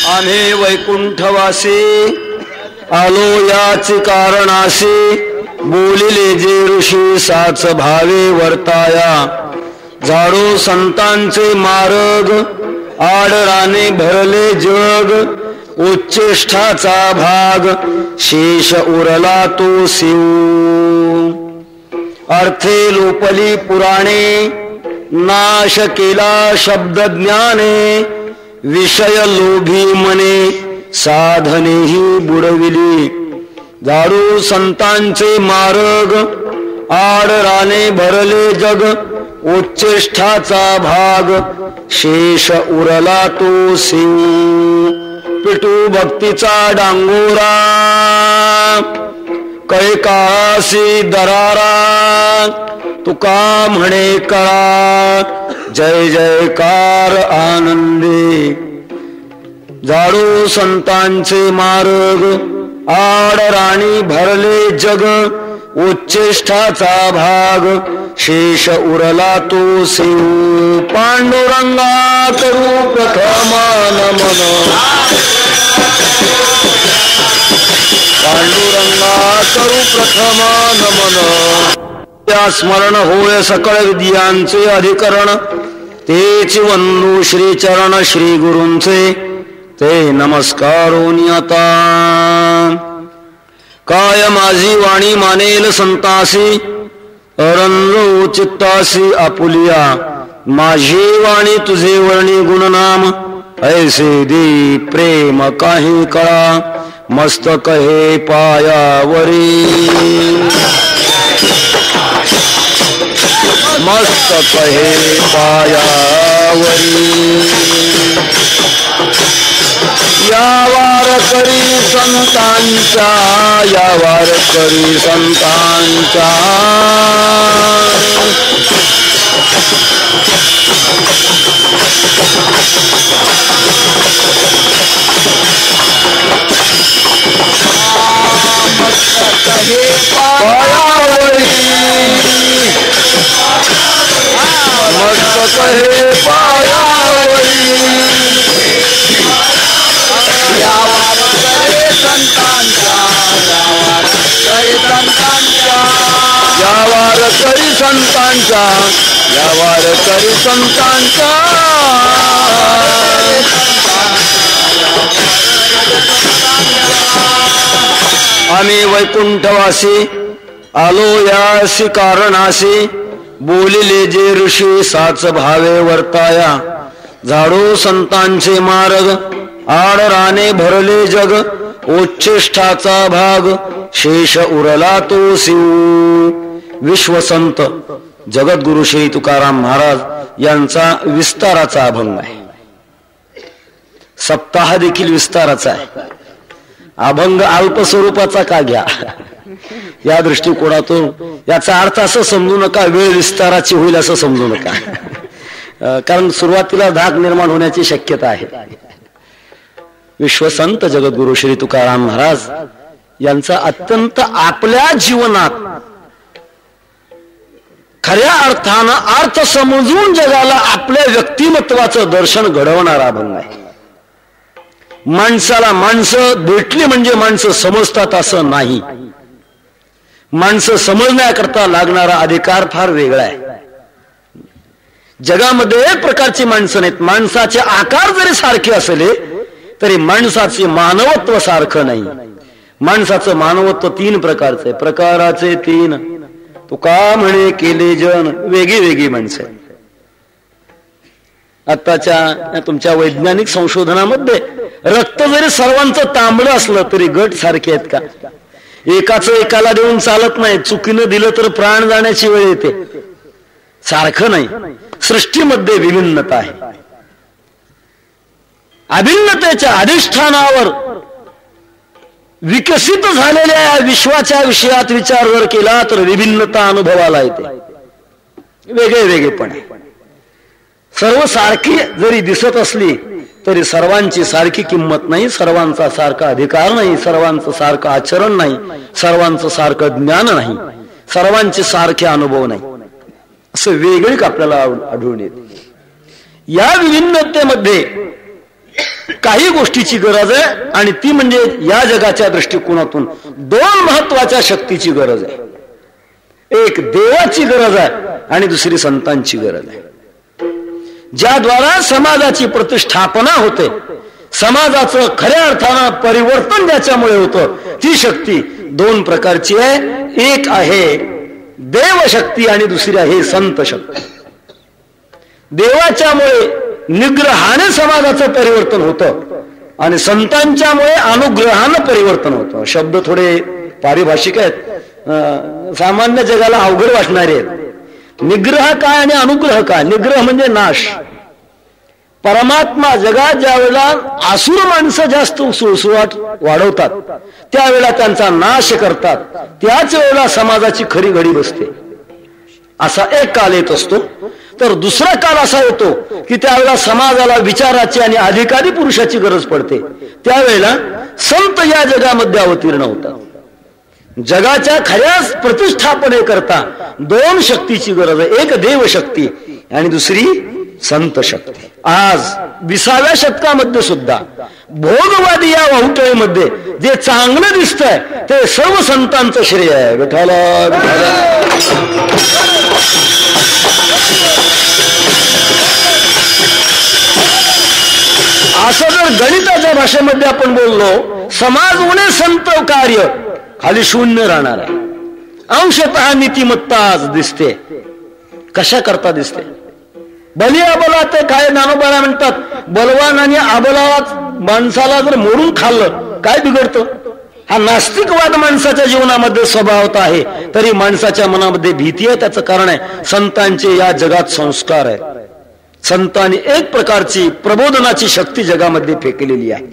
आम्ही वैकुंठवासी आलो याच कारणासी, बोलिले जे ऋषी साच भावे वर्ताया. झाडो संतांचे मार्ग, आडराने भरले जग. उच्चेष्ठाचा भाग, शेष उरला तो शिव. अर्थे लोपली पुराणे, नाश केला शब्द ज्ञाने. विषय लोभी मने, साधनेही बुडविली. झाडू संतांचे मार्ग, आडराने भरले जग. उच्चेष्ठाचा भाग, शेष उरला तो शिव. पिटू भक्तीचा डांगोरा, कैकासी दरारा. तुका म्हणे कळा, जय जयकार आनंदी. झाडू संतांचे मार्ग, आडराणी भरले जग. उच्चेष्ठाचा भाग, शेष उरला तो शिव. पांडुरंगा करू प्रथम नमन, पांडुरंगा करू प्रथम नमन. त्या स्मरण होय सकळ विद्यांचे अधिकरण. तेच वंदू श्री चरण श्री गुरूंचे, ते नमस्कारोनी आता. काय माझी वाणी मानेल संतासी, अरंजो चित्तासी आपुलिया. माझी वाणी तुझे वर्णी गुणनाम, ऐसे दे प्रेम काही कळा. मस्तक हे पायावरी, मस्तक हे पायावरी. यावार करी संतांच्या, यावार करी संतांच्या. मस्तक हे पायावरी, मस्तक हे पायावरी. यावार करे संतांच्या, यावार करे संतांच्या. यावार करी संतांच्या, यावार करी संतांच्या. आम्ही वैकुंठवासी आलो यासी कारणासी, बोलिले जे ऋषी साच भावे वर्ताया. झाडो संतांचे मार्ग, आडराने भरले जग. उच्चेष्ठाचा भाग, शेष उरला तो शिव. विश्वसंत जगद्गुरु श्री तुकाराम महाराज यांचा विस्ताराचा अभंग आहे. सप्ताह देखील विस्ताराचा आहे. अभंग अल्प स्वरूपाचा का घ्या, या दृष्टिकोनातून याचा अर्थ असं समजू नका वेळ विस्ताराची होईल असं समजू नका. कारण सुरुवातीला धाक निर्माण होण्याची शक्यता आहे. विश्वसंत जगद्गुरु श्री तुकाराम महाराज यांचा अत्यंत आपल्या जीवनात खऱ्या अर्थानं अर्थ समजून जगाला आपल्या व्यक्तिमत्वाचं दर्शन घडवणारा अभंग आहे. माणसाला माणसं भेटली म्हणजे माणसं समजतात असं नाही. माणसं समजण्याकरता लागणारा अधिकार फार वेगळा आहे. जगामध्ये एक प्रकारची माणसं नाहीत. माणसाचे आकार जरी सारखे असले तरी माणसाचे मानवत्व सारखं नाही. माणसाचं मानवत्व तीन प्रकारचं आहे. प्रकाराचे तीन. तुका म्हणे केले जन, वेगळी वेगळी माणसं. आताच्या तुमच्या वैज्ञानिक संशोधनामध्ये रक्त जरी सर्वांचं तांबडं असलं तरी गट सारखे आहेत का? एकाच एकाला देऊन चालत नाही. चुकीनं दिलं तर प्राण जाण्याची वेळ येते. सारखं नाही. सृष्टीमध्ये विभिन्नता आहे. अभिन्नतेच्या अधिष्ठानावर विकसित झालेल्या या विश्वाच्या विषयात विचार जर केला तर विभिन्नता अनुभवाला येते. वेगळे वेगळेपणे. सर्व सारखी जरी दिसत असली तरी सर्वांची सारखी किंमत नाही. सर्वांचा सारखा अधिकार नाही. सर्वांचं सारखं आचरण नाही. सर्वांचं सारखं ज्ञान नाही. सर्वांचे सारखे अनुभव नाही. असं वेगळीक आपल्याला आढळून येते. या विभिन्नतेमध्ये काही गोष्टीची गरज आहे, आणि ती म्हणजे या जगाच्या दृष्टिकोनातून दोन महत्वाच्या शक्तीची गरज आहे. एक देवाची गरज आहे आणि दुसरी संतांची गरज आहे, ज्याद्वारा समाजाची प्रतिष्ठापना होते, समाजाचं खऱ्या अर्थानं परिवर्तन ज्याच्यामुळे होतं. ती शक्ती दोन प्रकारची आहे. एक आहे देवशक्ती आणि दुसरी आहे संत शक्ती. देवाच्यामुळे निग्रहाने समाजाचं परिवर्तन होतं आणि संतांच्यामुळे अनुग्रहानं परिवर्तन होतं. शब्द थोडे पारिभाषिक आहेत, सामान्य जगाला अवघड वाटणारे आहेत. निग्रह काय आणि अनुग्रह काय? निग्रह म्हणजे नाश. परमात्मा जगात ज्या वेळेला आसुर माणसं जास्त सुळसुळाट वाढवतात, त्यावेळेला त्यांचा नाश करतात. त्याच वेळेला समाजाची खरी घडी बसते. असा एक काल येत असतो. तर दुसरा काल असा येतो की त्यावेळेला समाजाला विचाराची आणि अधिकारी पुरुषाची गरज पडते. त्यावेळेला संत या जगामध्ये अवतीर्ण होतात. जगाच्या खऱ्या प्रतिष्ठापने करता दोन शक्तीची गरज आहे. एक देवशक्ती आणि दुसरी संत शक्ती. आज 20व्या शतकामध्ये सुद्धा भोगवादी या वाहुटळीमध्ये जे चांगलं दिसतंय ते सर्व संतांचं श्रेय आहे. विठाला विठाला. असं जर गणिताच्या भाषेमध्ये आपण बोललो, समाज उणे संत कार्य खाली शून्य राहणार आहे. अंशतः नीतिमत्ता आज दिसते. कशा करता दिसते? बली अबला ते काय ज्ञानोबाला म्हणतात, बलवान आणि अबला माणसाला जर मोडून खाल्लं काय बिघडतं? हा नास्तिकवाद माणसाच्या जीवनामध्ये स्वभावत आहे, तरी माणसाच्या मनामध्ये भीती आहे. त्याचं कारण आहे संतांचे या जगात संस्कार आहेत. संतांनी एक प्रकारची प्रबोधनाची शक्ती जगामध्ये फेकलेली आहे.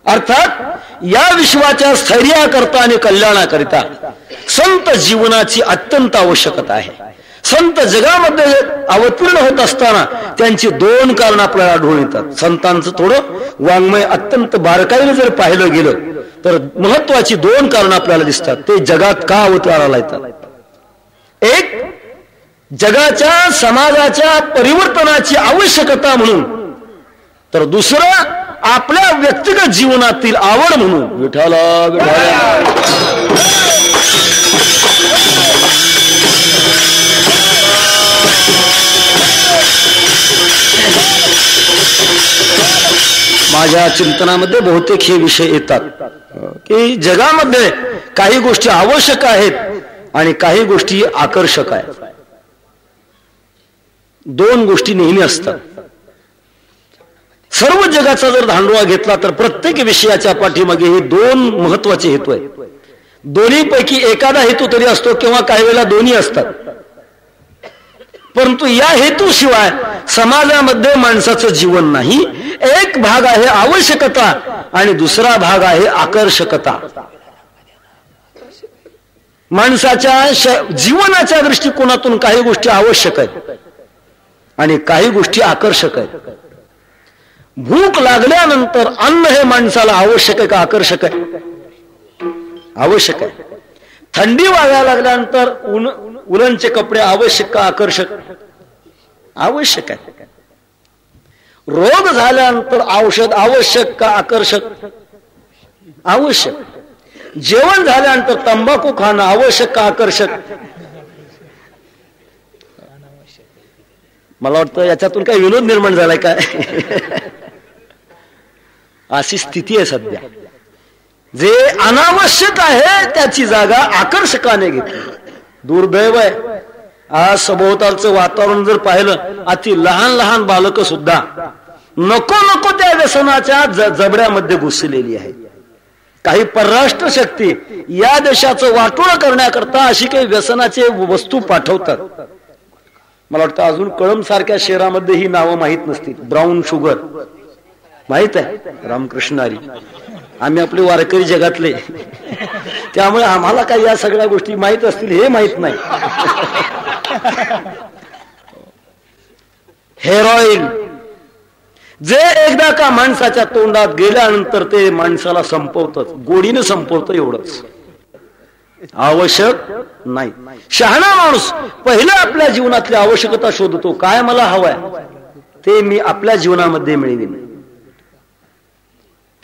अर्थात या विश्वाच्या स्थैर्याकरता आणि कल्याणाकरिता संत जीवनाची अत्यंत आवश्यकता आहे. संत जगामध्ये अवतीर्ण होत असताना त्यांची दोन कारण आपल्याला आढळून येतात. संतांचं थोडं वाङ्मय अत्यंत बारकाईने जर पाहिलं गेलं तर महत्वाची दोन कारण आपल्याला दिसतात. ते जगात का अवताराला येतात? एक, जगाच्या समाजाच्या परिवर्तनाची आवश्यकता म्हणून, तर दुसरं आपल्या व्यक्तिगत जीवनातील आवड म्हणून. विठाला विठाला. माझ्या चिंतनामध्ये बहुतेक हे विषय येतात की जगामध्ये काही गोष्टी आवश्यक आहेत आणि काही गोष्टी आकर्षक आहेत. दोन गोष्टी नेहमी असतात. सर्व जगाचा जर धांडोळा घेतला तर प्रत्येक विषयाच्या पाठीमागे हे दोन महत्वाचे हेतू आहेत. दोन्हीपैकी एखादा हेतू तरी असतो किंवा काही वेळेला दोन्ही असतात. परंतु या हेतूशिवाय समाजामध्ये माणसाचं जीवन नाही. एक भाग आहे आवश्यकता आणि दुसरा भाग आहे आकर्षकता. माणसाच्या जीवनाच्या दृष्टिकोनातून काही गोष्टी आवश्यक आहेत आणि काही गोष्टी आकर्षक आहेत. भूक लागल्यानंतर अन्न हे माणसाला आवश्यक आहे का आकर्षक आहे? आवश्यक आहे. थंडी वाजायला लागल्यानंतर उलनचे कपडे आवश्यक का आकर्षक? आवश्यक आहे. रोग झाल्यानंतर औषध आवश्यक का आकर्षक? आवश्यक. जेवण झाल्यानंतर तंबाखू खाणं आवश्यक का आकर्षक? मला वाटतं याच्यातून काय विनोद निर्माण झालाय काय? अशी स्थिती आहे सध्या. जे अनावश्यक आहे त्याची जागा आकर्षकाने घेतली. दुर्दैव आहे. आज सभोवतालचं वातावरण जर पाहिलं, अति लहान लहान बालक सुद्धा नको नको त्या व्यसनाच्या जबड्यामध्ये घुसलेली आहे. काही परराष्ट्र शक्ती या देशाचं वाटोळं करण्याकरता अशी काही व्यसनाचे वस्तू पाठवतात. मला वाटतं अजून कळंब सारख्या शहरामध्ये ही नावं माहीत नसतील. ब्राऊन शुगर माहित आहे? रामकृष्णारी. आम्ही आपले वारकरी जगातले, त्यामुळे आम्हाला काही या सगळ्या गोष्टी माहित असतील हे माहित नाही. हेअर ऑइल जे एकदा का माणसाच्या तोंडात गेल्यानंतर ते माणसाला संपवतच, गोडीनं संपवतं. एवढंच आवश्यक नाही. शहाणा माणूस पहिला आपल्या जीवनातली आवश्यकता शोधतो. काय मला हवंय ते मी आपल्या जीवनामध्ये मिळवीन.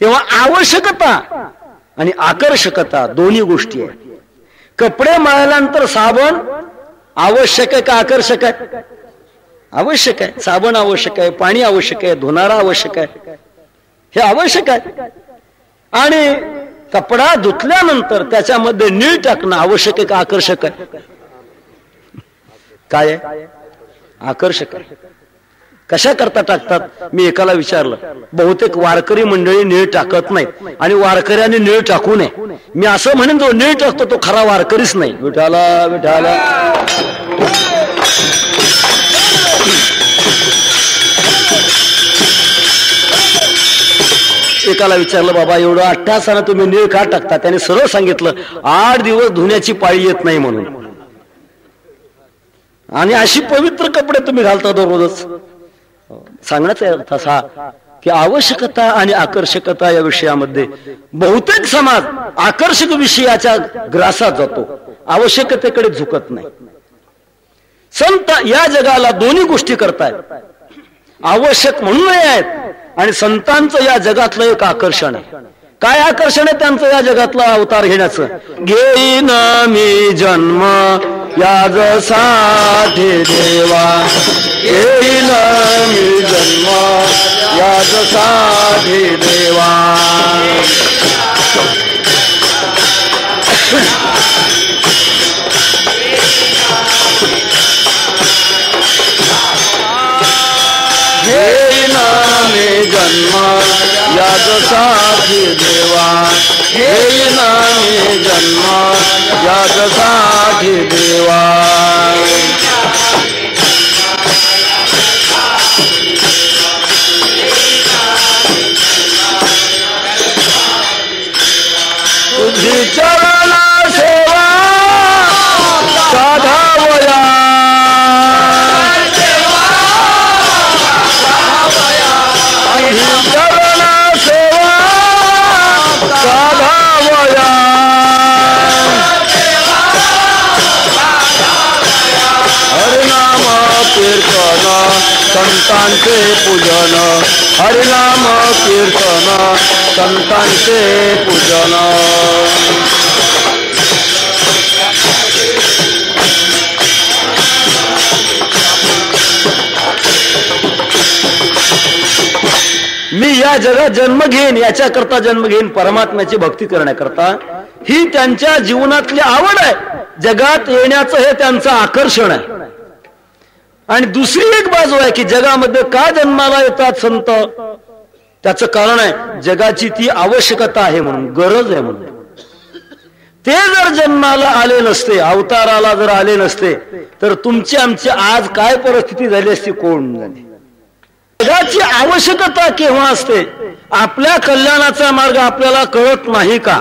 तेव्हा आवश्यकता आणि आकर्षकता दोन्ही गोष्टी आहेत. कपडे मळल्यानंतर साबण आवश्यक आहे का आकर्षक आहे? आवश्यक आहे. साबण आवश्यक आहे, पाणी आवश्यक आहे, धुणारा आवश्यक आहे, हे आवश्यक आहे. आणि कपडा धुतल्यानंतर त्याच्यामध्ये नीळ टाकणं आवश्यक आहे का आकर्षक आहे? काय आहे? आकर्षक आहे. कशा करता टाकतात? मी एकाला विचारलं, बहुतेक वारकरी मंडळी नीळ टाकत नाहीत आणि वारकऱ्याने नीळ टाकू नये. मी असं म्हणेन जो नीळ टाकतो तो खरा वारकरीच नाही. विठाला विठाला. एकाला विचारलं, बाबा एवढं 8 तासानं तुम्ही नीळ का टाकता? त्याने सरळ सांगितलं, 8 दिवस धुण्याची पाळी येत नाही म्हणून. आणि अशी पवित्र कपडे तुम्ही घालता दररोजच. सांगण्याचा अर्थ असा की आवश्यकता आणि आकर्षकता या विषयामध्ये बहुतेक समाज आकर्षक विषयाच्या ग्रासात जातो, आवश्यकतेकडे झुकत नाही. संत या जगाला दोन्ही गोष्टी करतायत, आवश्यक म्हणून नाही आहेत आणि संतांचं या जगातलं एक आकर्षण आहे. काय आकर्षण आहे त्यांचं या जगातला अवतार घेण्याचं? घेईन मी जन्म या जसाठी देवा, घेईन मी जन्म या जसाठी देवा. घेईन मी जन्म या जसाठी देवा, घेईन मी जन्म या जसाठी देवा. तुझी चरण सेवा साधावया, चरण सेवा साधावया. हरिनाम कीर्तन संतांचे पूजन, हरिनाम कीर्तन संतांचे पूजन. मी या जगात जन्म घेईन, याच्याकरता जन्म घेईन परमात्म्याची भक्ती करण्याकरता. ही त्यांच्या जीवनातली आवड आहे. जगात येण्याचं हे त्यांचं आकर्षण आहे. आणि दुसरी एक बाजू आहे की जगामध्ये का जन्माला येतात संत? त्याचं कारण आहे जगाची ती आवश्यकता आहे म्हणून, गरज आहे म्हणून. ते जर जन्माला आले नसते, अवताराला जर आले नसते, तर तुमची आमची आज काय परिस्थिती झाली असती कोण जाणे. जगाची आवश्यकता केव्हा असते? आपल्या कल्याणाचा मार्ग आपल्याला कळत नाही का?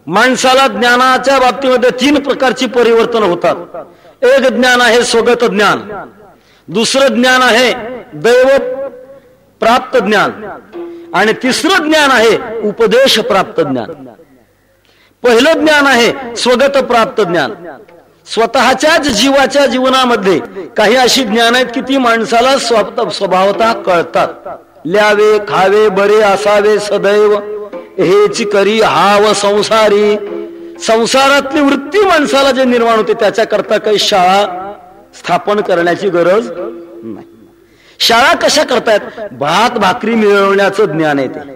माणसाला ज्ञानाच्या बाबतीमध्ये 3 प्रकारची परिवर्तन होतात. एक ज्ञान आहे स्वगत ज्ञान, दुसरं ज्ञान आहे दैव प्राप्त ज्ञान आणि तिसरं ज्ञान आहे उपदेश प्राप्त ज्ञान. पहिलं ज्ञान आहे स्वगत प्राप्त ज्ञान. स्वतःच्याच जीवाच्या जीवनामध्ये काही अशी ज्ञान आहेत की ती माणसाला स्वभावतः कळतात. ल्यावे खावे बरे असावे सदैव हेची करी हाव संसारी. संसारातली वृत्ती माणसाला जे निर्माण होते त्याच्याकरता काही शाळा स्थापन करण्याची गरज नाही. शाळा कशा करतायत? भात भाकरी मिळवण्याचं ज्ञान आहे ते.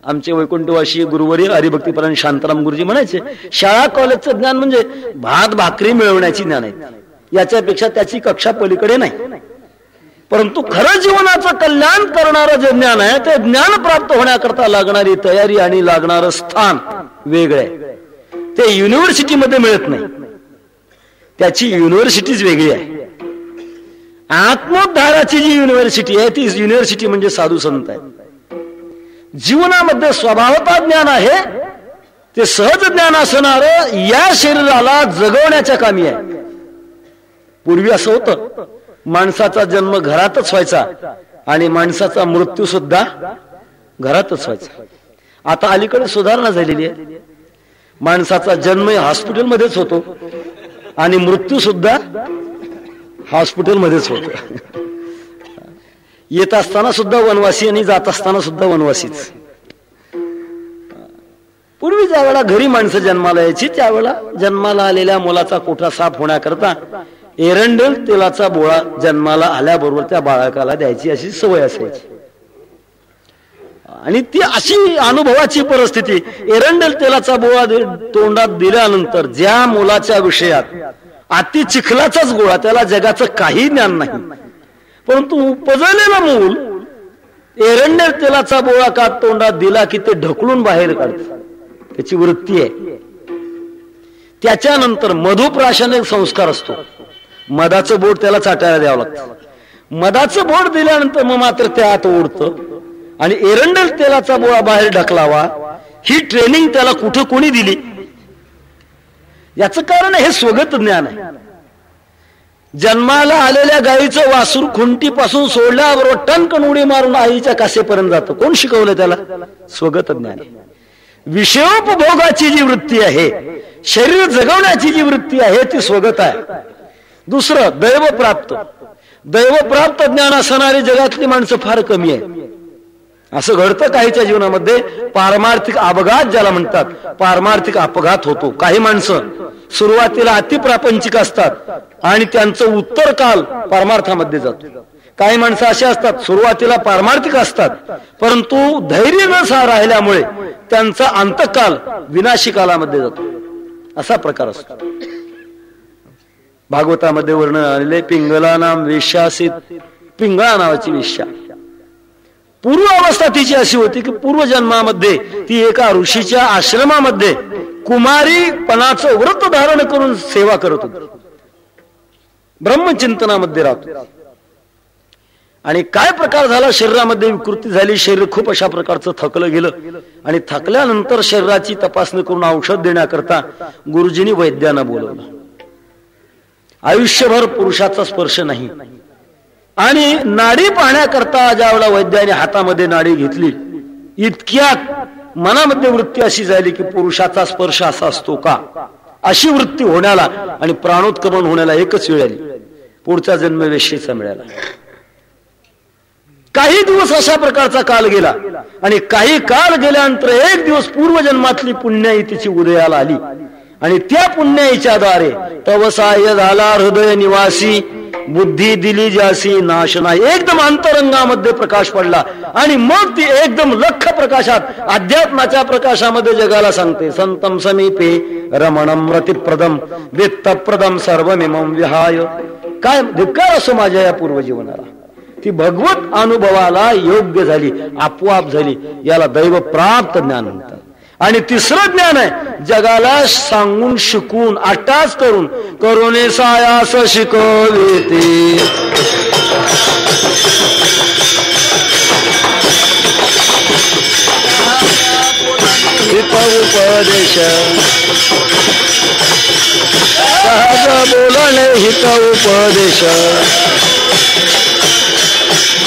आमचे वैकुंठवासी गुरुवरी हरिभक्तीपरायण शांताराम गुरुजी म्हणायचे, शाळा कॉलेजचं ज्ञान म्हणजे भात भाकरी मिळवण्याची ज्ञान आहे, याच्यापेक्षा त्याची कक्षा पलीकडे नाही. परंतु खरं जीवनाचं कल्याण करणारं जे ज्ञान आहे ते ज्ञान प्राप्त होण्याकरता लागणारी तयारी आणि लागणारं स्थान वेगळं आहे. ते युनिव्हर्सिटीमध्ये मिळत नाही, त्याची युनिव्हर्सिटीच वेगळी आहे. आत्मोद्धाराची जी युनिव्हर्सिटी आहे ती युनिव्हर्सिटी म्हणजे साधू संत आहे. जीवनामध्ये स्वभावता ज्ञान आहे ते सहज ज्ञान असणारं या शरीराला जगवण्याच्या कामी आहे. पूर्वी असं होतं, माणसाचा जन्म घरातच व्हायचा आणि माणसाचा मृत्यू सुद्धा घरातच व्हायचा. आता अलीकडे सुधारणा झालेली आहे. माणसाचा जन्म हॉस्पिटलमध्येच होतो आणि मृत्यू सुद्धा हॉस्पिटलमध्येच होतो. येत असताना सुद्धा वनवासी आणि जात असताना सुद्धा वनवासीच. पूर्वी ज्या वेळा घरी माणसं जन्माला यायची त्यावेळेला जन्माला आलेल्या मुलाचा कोठा साफ होण्याकरता एरंडेल तेलाचा बोळा जन्माला आल्याबरोबर त्या बाळकाला द्यायची अशी सवय असायची. आणि ती अशी अनुभवाची परिस्थिती. एरंडेल तेलाचा बोळा तोंडात दिल्यानंतर ज्या मुलाच्या विषयात अति चिखलाचाच गोळा, त्याला जगाचं काही ज्ञान नाही, परंतु उपजलेलं मूल एरंडेल तेलाचा बोळा का तोंडात दिला की ते ढकलून बाहेर काढत, त्याची वृत्ती आहे. त्याच्यानंतर मधुप्राशन एक संस्कार असतो. मधाचं बोट त्याला चाटायला द्यावं लागतं. मधाचं बोट दिल्यानंतर मग मात्र ते आत ओढतं आणि एरंडेल तेलाचा बोळा बाहेर ढकलावा, ही ट्रेनिंग त्याला कुठं कोणी दिली? याचं कारण हे स्वगत ज्ञान आहे. जन्माला आलेल्या गाईचं वासूर खुंटीपासून सोडल्याबरोबर टणकन उडी मारून आईच्या कासेपर्यंत जातं. कोण शिकवलं त्याला? स्वगत ज्ञान. विषयोपभोगाची जी वृत्ती आहे, शरीर जगवण्याची जी वृत्ती आहे, ती स्वगत आहे. दुसरं दैवप्राप्त. दैवप्राप्त ज्ञान असणारी जगातली माणसं फार कमी आहे. असं घडतं काहीच्या जीवनामध्ये, पारमार्थिक अपघात ज्याला म्हणतात, पारमार्थिक अपघात होतो. काही माणसं सुरुवातीला अतिप्रापंचिक असतात आणि त्यांचं उत्तर काल पारमार्थामध्ये जातो. काही माणसं अशी असतात सुरुवातीला पारमार्थिक असतात, परंतु धैर्य न राहिल्यामुळे त्यांचा अंतकाल विनाशी कालामध्ये जातो. असा प्रकार असतो. भागवतामध्ये वर्णन आलेले पिंगला नाम वेश्यासीत. पिंगळा नावाची वेश्या. पूर्व अवस्था तिची अशी होती की पूर्वजन्मामध्ये ती एका ऋषीच्या आश्रमामध्ये कुमारीपणाचं व्रत धारण करून सेवा करत होती. ब्रह्मचिंतनामध्ये राहतो. आणि काय प्रकार झाला, शरीरामध्ये विकृती झाली, शरीर खूप अशा प्रकारचं थकलं गेलं आणि थकल्यानंतर शरीराची तपासणी करून औषध देण्याकरता गुरुजींनी वैद्यांना बोलवलं. आयुष्यभर पुरुषाचा स्पर्श नाही आणि नाडी पाहण्याकरता ज्यावेळेला वैद्याने हातामध्ये नाडी घेतली, इतक्यात मनामध्ये वृत्ती अशी झाली की पुरुषाचा स्पर्श असा असतो का, अशी वृत्ती होण्याला आणि प्राणोत्क्रमण होण्याला एकच वेळ आली. पुढचा जन्म वेश्येचा मिळाला. काही दिवस अशा प्रकारचा काल गेला आणि काही काल गेल्यानंतर एक दिवस पूर्वजन्मातली पुण्याई तिची उदयाला आली आणि त्या पुण्याईच्या द्वारे तवसाय झाला हृदय निवासी, बुद्धी दिली जासी नाश नाही. एकदम अंतरंगामध्ये प्रकाश पडला आणि मग ती एकदम लख प्रकाशात अध्यात्माच्या प्रकाशामध्ये जगाला सांगते, संतम समीपे रमणम रतिप्रदम वित्तप्रदम सर्वमिमं विहाय. काय धिक्कार असो माझ्या या पूर्वजीवनाला. ती भगवत अनुभवाला योग्य झाली, आपोआप झाली. याला दैव प्राप्त ज्ञान म्हणतात. आणि तिसरं ज्ञान आहे जगाला सांगून शिकून अट्टाच करून करोने सायास शिकवते. उपदेश सहज बोलणे हित उपदेश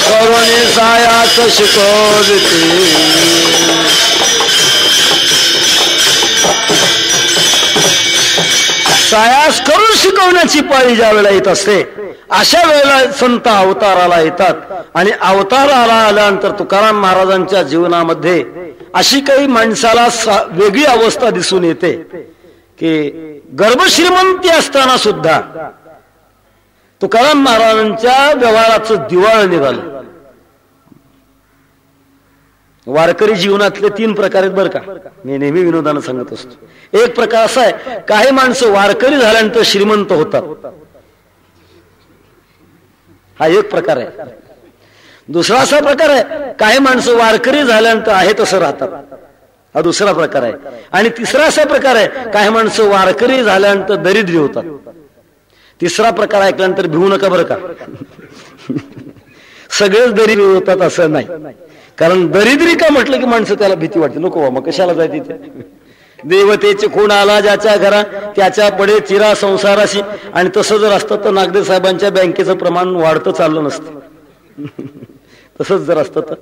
करोने सायास शिकवते. सायास करून शिकवण्याची पाळी ज्या वेळेला येत असते, अशा वेळेला संत अवताराला येतात. आणि अवताराला आल्यानंतर तुकाराम महाराजांच्या जीवनामध्ये अशी काही माणसाला वेगळी अवस्था दिसून येते की गर्भश्रीमंती असताना सुद्धा तुकाराम महाराजांच्या व्यवहाराचं दिवाळ निघालं. वारकरी जीवनातले 3 प्रकार आहेत बरं का, मी नेहमी विनोदानं सांगत असतो. एक प्रकार असा आहे, काही माणसं वारकरी झाल्यानंतर श्रीमंत होतात, हा एक प्रकार आहे. दुसरा असा प्रकार आहे, काही माणसं वारकरी झाल्यानंतर आहे तसं राहतात, हा दुसरा प्रकार आहे. आणि तिसरा असा प्रकार आहे, काही माणसं वारकरी झाल्यानंतर दरिद्री होतात. तिसरा प्रकार ऐकल्यानंतर भिवू नका बरं का, सगळेच दरिद्री होतात असं नाही. कारण दरिद्री का म्हटलं की माणसं त्याला भीती वाटते, नको मग कशाला जाय तिथे. देवतेचे खूण आला ज्याच्या घरा त्याच्या पडे चिरा संसाराशी. आणि तसं जर असतं तर नागदेव साहेबांच्या बँकेचं प्रमाण वाढतं चाललं नसतं. तसंच जर असतं तर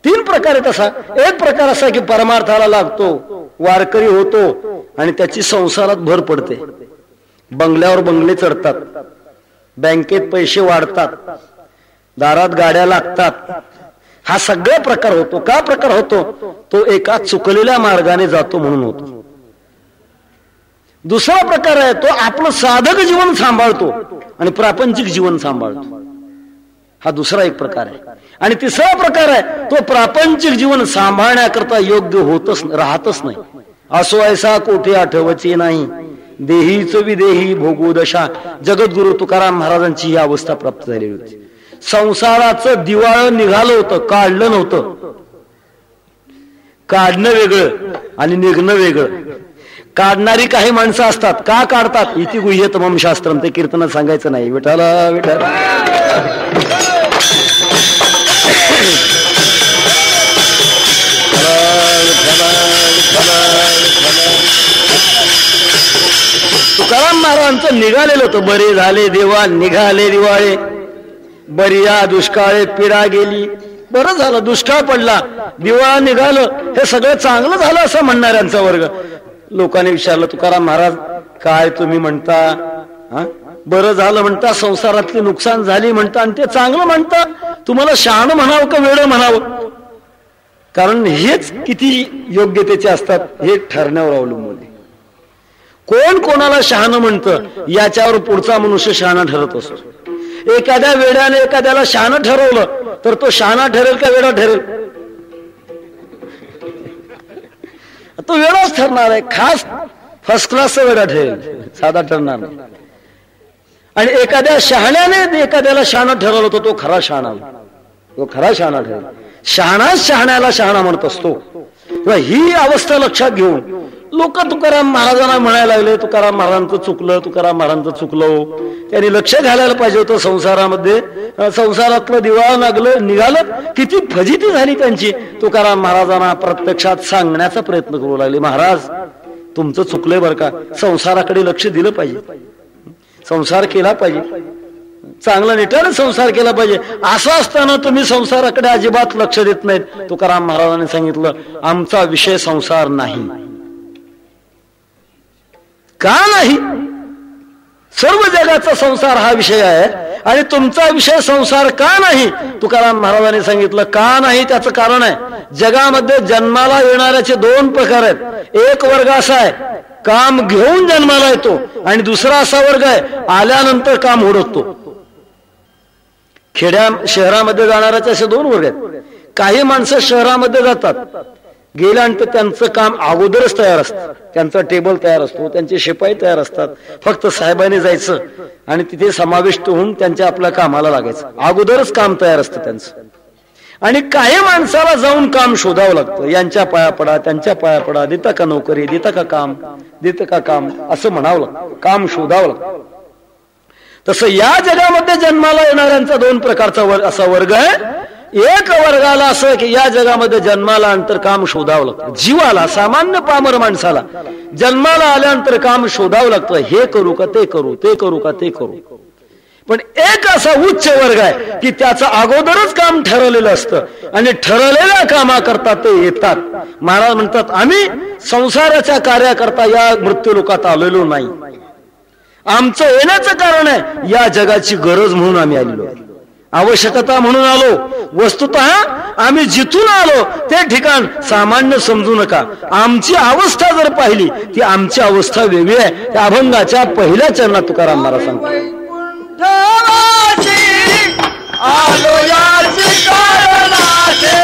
3 प्रकार आहे तसा. एक प्रकार असा की परमार्थाला लागतो, वारकरी होतो आणि त्याची संसारात भर पडते, बंगल्यावर बंगले चढतात, बँकेत पैसे वाढतात, दारात गाड्या लागतात, हा सगळा प्रकार होतो. का प्रकार होतो? तो एका चुकलेल्या मार्गाने जातो म्हणून होतो. दुसरा प्रकार आहे तो आपलं साधक जीवन सांभाळतो आणि प्रापंचिक जीवन सांभाळतो, हा दुसरा एक प्रकार आहे. आणि तिसरा प्रकार आहे तो प्रापंचिक जीवन सांभाळण्याकरता योग्य राहतच नाही. असो ऐसा कोठे आठवची नाही, देहीच विदेही भोगू दशा. जगद्गुरु तुकाराम महाराजांची ही अवस्था प्राप्त झालेली होती. संसाराचं दिवाळ निघालं होतं, काढलं नव्हतं. काढणं वेगळं आणि निघणं वेगळं. काढणारी काही माणसं असतात, का काढतात? इति गुह्यतमं शास्त्रम, ते कीर्तनात सांगायचं नाही. विठाला विठाला तुकाराम महाराजांचं निघालेलं होतं. बरे झाले देवा निघाले दिवाळे, बरिया दुष्काळे पीडा गेली. बरं झालं दुष्काळ पडला, दिवाळा निघालं, हे सगळं चांगलं झालं असं म्हणणाऱ्यांचा वर्ग. लोकांनी विचारलं तुकाराम महाराज काय तुम्ही म्हणता? बरं झालं म्हणता, संसारातली नुकसान झाली म्हणता आणि ते चांगलं म्हणता. तुम्हाला शहाणं म्हणावं का वेडं म्हणावं? कारण हेच किती योग्यतेचे असतात हे ठरण्यावर अवलंबून आहे. कोण कोणाला शहाणं म्हणतं याच्यावर पुढचा मनुष्य शहाणा ठरत असतो. एखाद्या वेड्याने एखाद्याला शहाणं ठरवलं तर तो शहाणा ठरेल का वेडा ठरेल? तो वेडाच ठरणार आहे. खास फर्स्ट क्लासचा वेडा ठरेल, साधा ठरणार नाही. आणि एखाद्या शहाण्याने एखाद्याला शहाणा ठरवलं तर तो खरा शहाणा, तो खरा शहाणा ठरेल. शहाणाच शहाण्याला शहाणा म्हणत असतो. ही अवस्था लक्षात घेऊन लोक तुकाराम महाराजांना म्हणायला लागले तुकाराम महाराजांचं चुकलं, तुकाराम महाराजांचं चुकलं. त्यांनी लक्ष घालायला पाहिजे होतं संसारामध्ये. संसारातलं दिवाळं निघालं, किती फजिती झाली त्यांची. तुकाराम महाराजांना प्रत्यक्षात सांगण्याचा प्रयत्न करू लागले, महाराज तुमचं चुकलंय बरं का, संसाराकडे लक्ष दिलं पाहिजे, संसार केला पाहिजे, चांगला निटाने संसार केला पाहिजे. असं असताना तुम्ही संसाराकडे अजिबात लक्ष देत नाहीत. तुकाराम महाराजांनी सांगितलं आमचा विषय संसार नाही. का नाही? सर्व जगाचा संसार हा विषय आहे आणि तुमचा विषय संसार का नाही? तुकाराम महाराजांनी सांगितलं का नाही त्याचं कारण आहे. जगामध्ये जन्माला येणाऱ्याचे दोन प्रकार आहेत. एक वर्ग असा आहे काम घेऊन जन्माला येतो आणि दुसरा असा वर्ग आहे आल्यानंतर काम हुडकतो. शहरामध्ये जाणाऱ्याचे असे दोन वर्ग आहेत. काही माणसं शहरामध्ये जातात, गेल्यानंतर त्यांचं काम अगोदरच तयार असतं, त्यांचा टेबल तयार असतो, त्यांचे शिपाई तयार असतात, फक्त साहेबांनी जायचं आणि तिथे समाविष्ट होऊन त्यांच्या आपल्या कामाला लागायचं, अगोदरच काम तयार असतं त्यांचं. आणि काही माणसाला जाऊन काम शोधावं लागतं, यांच्या पाया पडा त्यांच्या पाया पडा, देता का नोकरी, देता का काम, देतं का काम असं म्हणावं लागतं, काम शोधावं लागतं. तसं या जगामध्ये जन्माला येणाऱ्यांचा दोन प्रकारचा असा वर्ग आहे. एक वर्गाला असं की या जगामध्ये जन्माला नंतर काम शोधावं लागतं. जीवाला, सामान्य पामर माणसाला जन्माला आल्यानंतर काम शोधावं लागतं. हे करू का ते करू, ते करू का ते करू. पण एक असा उच्च वर्ग आहे की त्याचं अगोदरच काम ठरवलेलं असतं आणि ठरवलेल्या कामाकरता ते येतात. महाराज म्हणतात आम्ही संसाराच्या कार्याकरता या मृत्यूलोकात आलेलो नाही. आमचं येण्याचं कारण आहे या जगाची गरज म्हणून आम्ही आलेलो, आवश्यकता म्हणून आलो. वस्तुतः आम्ही जिथून आलो ते ठिकाण सामान्य समजू नका. आमची अवस्था जर पाहिली ती आमची अवस्था वेगळी आहे. त्या अभंगाच्या पहिल्या चरणात तुकाराम महाराज सांगतो आलो याची कारणाचे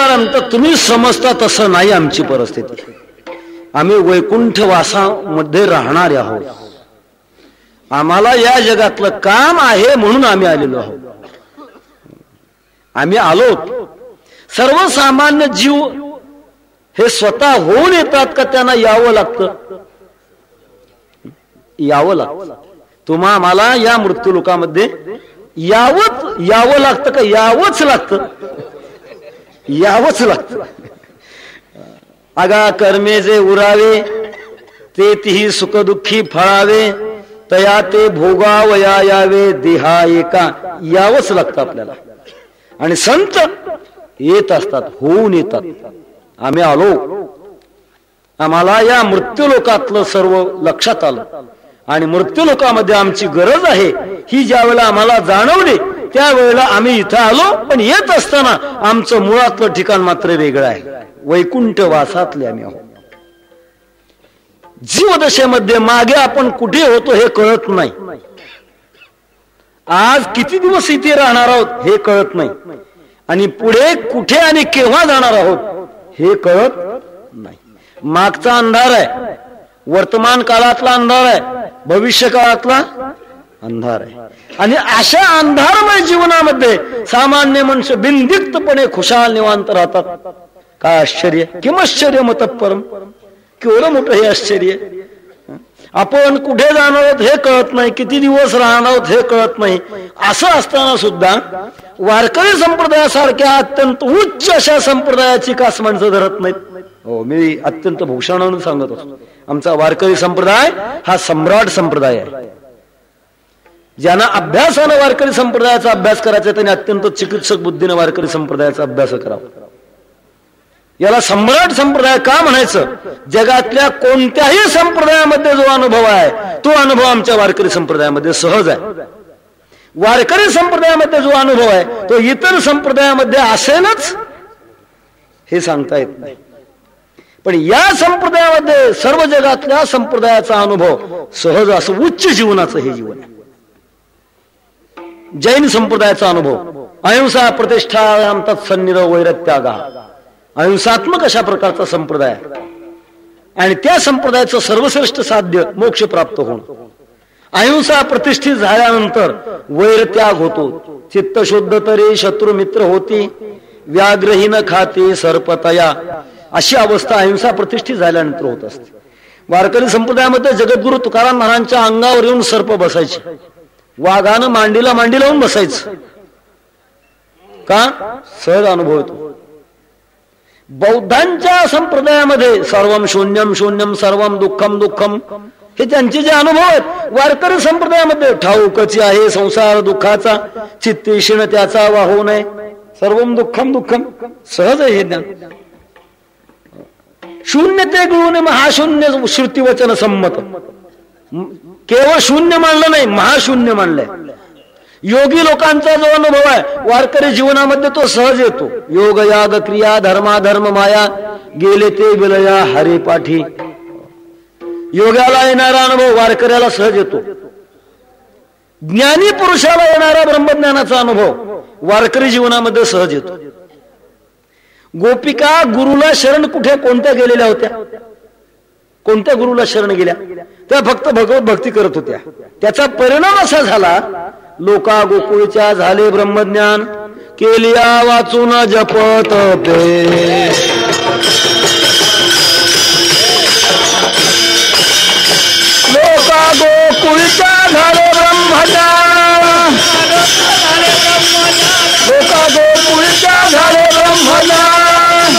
गेल्यानंतर तुम्ही समजता तसं नाही आमची परिस्थिती. आम्ही वैकुंठ वासामध्ये राहणारे आहोत. आम्हाला या जगातलं काम आहे म्हणून आम्ही आलेलो आहोत. आम्ही आलो. सर्वसामान्य जीव हे स्वतः होऊन येतात का त्यांना यावं लागतं? यावं लागतं. तुम्हा आम्हाला या मृत्यूलोकामध्ये यावं लागतं का यावंच लागतं? यावंच लागतं. आगा कर्मे जे उरावे ते तिही सुखदुःखी फळावे तया ते भोगावया यावे देहा एका. यावंच लागतं आपल्याला. आणि संत येत असतात, होऊन येतात. आम्ही आलो. आम्हाला या मृत्यूलोकातलं सर्व लक्षात आलं आणि मृत्यूलोकामध्ये आमची गरज आहे ही ज्या वेळेला आम्हाला जाणवली त्यावेळेला आम्ही इथं आलो. पण येत असताना आमचं मुळातलं ठिकाण मात्र वेगळं आहे. वैकुंठ वासातले आम्ही आहोत. जीवदशेमध्ये मागे आपण कुठे होतो हे कळत नाही. आज किती दिवस इथे राहणार आहोत हे कळत नाही. आणि पुढे कुठे आणि केव्हा जाणार आहोत हे कळत नाही. मागचा अंधार आहे, वर्तमान काळातला अंधार आहे, भविष्य काळातला अंधार आहे. आणि अशा अंधारमय जीवनामध्ये सामान्य मनुष्य बिनदिक्तपणे खुशाल निवांत राहतात. काय आश्चर्य! किमश्चर्य मतःपरम. केवढं मोठं हे आश्चर्य. आपण कुठे जाणार आहोत हे कळत नाही, किती दिवस राहणार आहोत हे कळत नाही. असं असताना सुद्धा वारकरी संप्रदायासारख्या अत्यंत उच्च अशा संप्रदायाची कास माणसं धरत नाहीत. हो, मी अत्यंत भूषणानं सांगत असतो. आमचा वारकरी संप्रदाय हा सम्राट संप्रदाय आहे. ज्यांना अभ्यासानं वारकरी संप्रदायाचा अभ्यास करायचा त्यांनी अत्यंत चिकित्सक बुद्धीने वारकरी संप्रदायाचा अभ्यास करावा. याला सम्राट संप्रदाय का म्हणायचं? जगातल्या कोणत्याही संप्रदायामध्ये जो अनुभव आहे तो अनुभव आमच्या वारकरी संप्रदायामध्ये सहज आहे. वारकरी संप्रदायामध्ये जो अनुभव आहे तो इतर संप्रदायामध्ये असेलच हे सांगता येत नाही. पण या संप्रदायामध्ये सर्व जगातल्या संप्रदायाचा अनुभव सहज असं उच्च जीवनाचं हे जीवन आहे. जैन संप्रदायाचा अनुभव अहिंसा प्रतिष्ठा तत्सन्निधौ वैरत्यागा. अहिंसात्मक अशा प्रकारचा संप्रदाय आणि त्या संप्रदायाचं सर्वश्रेष्ठ साध्य मोक्ष प्राप्त होणं. अहिंसा प्रतिष्ठित झाल्यानंतर वैरत्याग होतो. चित्त शुद्ध तरी शत्रू मित्र होती, व्याघ्रहीन खाते सर्पतया. अशी अवस्था अहिंसा प्रतिष्ठित झाल्यानंतर होत असते. वारकरी संप्रदायामध्ये जगद्गुरु तुकाराम महाराजांच्या अंगावर येऊन सर्प बसायचे. वाघानं मांडीला मांडी लावून बसायचं. का? सहज अनुभव येतो. बौद्धांच्या संप्रदायामध्ये सर्वम शून्यम शून्यम सर्वम दुःखम दुःखम हे त्यांचे जे अनुभव आहेत. वारकरी संप्रदायामध्ये ठाऊकची आहे संसार दुःखाचा, चित्ती क्षीण त्याचा वाहू नये, सर्वम दुःखम दुःखम. सहज आहे हे ज्ञान. शून्य ते गुण महाशून्य श्रुती वचन संमत. केवळ शून्य मानलं नाही, महाशून्य मानलंय. योगी लोकांचा जो अनुभव आहे वारकरी जीवनामध्ये तो सहज येतो. योग याग क्रिया धर्माधर्म माया गेले ते विलया हरे पाठी. योगाला येणारा अनुभव वारकऱ्याला सहज येतो. ज्ञानी पुरुषाला येणारा ब्रह्मज्ञानाचा अनुभव वारकरी जीवनामध्ये सहज येतो. गोपिका गुरुला शरण कुठे कोणत्या गेलेल्या होत्या? कोणत्या गुरुला शरण गेल्या? त्या फक्त भगवत भक्ती करत होत्या. त्याचा परिणाम असा झाला लोका गोकुळच्या झाले ब्रह्मज्ञान केलिया वाचून जपत पे. लोका गोकुळच्या झाले ब्रह्मज्ञान, लोका गोकुळच्या झाले ब्रह्मज्ञान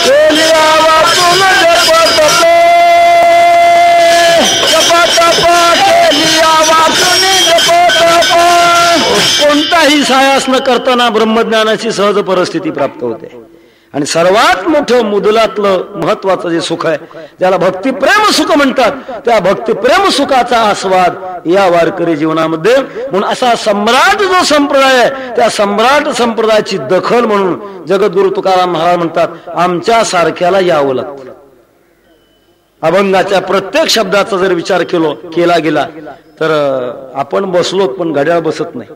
केलिया वाचून जपत पे. कोणताही सायास न करताना ब्रह्मज्ञानाची सहज परिस्थिती प्राप्त होते. आणि सर्वात मोठं मुदलातलं महत्वाचं जे सुख आहे ज्याला भक्तिप्रेम सुख म्हणतात, त्या भक्तिप्रेम सुखाचा आस्वाद या वारकरी जीवनामध्ये. म्हणून असा सम्राट जो संप्रदाय आहे त्या सम्राट संप्रदायाची दखल म्हणून जगद्गुरु तुकाराम महाराज म्हणतात आमच्या सारख्याला यावं लागतं. अभंगाच्या प्रत्येक शब्दाचा जर विचार केला गेला तर आपण बसलो पण घड्याळ बसत नाही.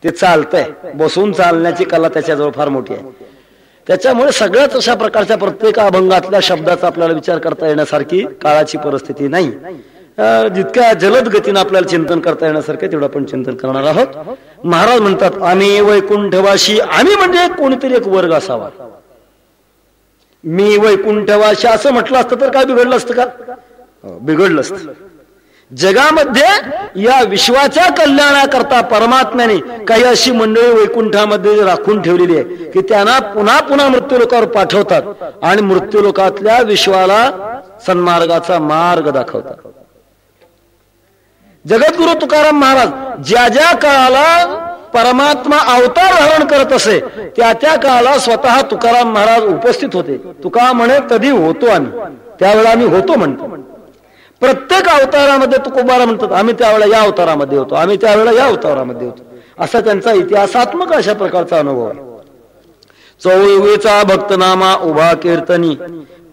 ते चालतंय, बसून चालण्याची कला त्याच्याजवळ फार मोठी आहे. त्याच्यामुळे सगळ्याच अशा प्रकारच्या प्रत्येक अभंगातल्या शब्दाचा आपल्याला विचार करता येण्यासारखी काळाची परिस्थिती नाही. जितक्या जलद गतीनं आपल्याला चिंतन करता येण्यासारखे तेवढं आपण चिंतन करणार आहोत. महाराज म्हणतात आम्ही वैकुंठवासी. आम्ही म्हणजे कोणीतरी एक वर्ग असावा. मी वैकुंठवासी असं म्हटलं असतं तर काय बिघडलं असतं का? बिघडलं असतं. जगामध्ये या विश्वाच्या कल्याणाकरता परमात्म्याने काही अशी मंडळी वैकुंठामध्ये राखून ठेवलेली आहे की त्यांना पुन्हा पुन्हा मृत्यूलोकावर पाठवतात आणि मृत्यूलोकातल्या विश्वाला सन्मार्गाचा मार्ग दाखवतात. जगद्गुरु तुकाराम महाराज ज्या ज्या काळाला परमात्मा अवतार धारण करत असे त्या त्या काळाला स्वतः तुकाराम महाराज उपस्थित होते. तुका म्हणे कधी होतो आम्ही, त्यावेळेला आम्ही होतो म्हणतो. प्रत्येक अवतारामध्ये तुकोबारा म्हणतात आम्ही त्यावेळेला या अवतारामध्ये होतो, आम्ही त्यावेळेला या अवतारामध्ये होतो. असा त्यांचा इतिहासात्मक अशा प्रकारचा अनुभव आहे. चौवेचा भक्तनामा उभा कीर्तनी,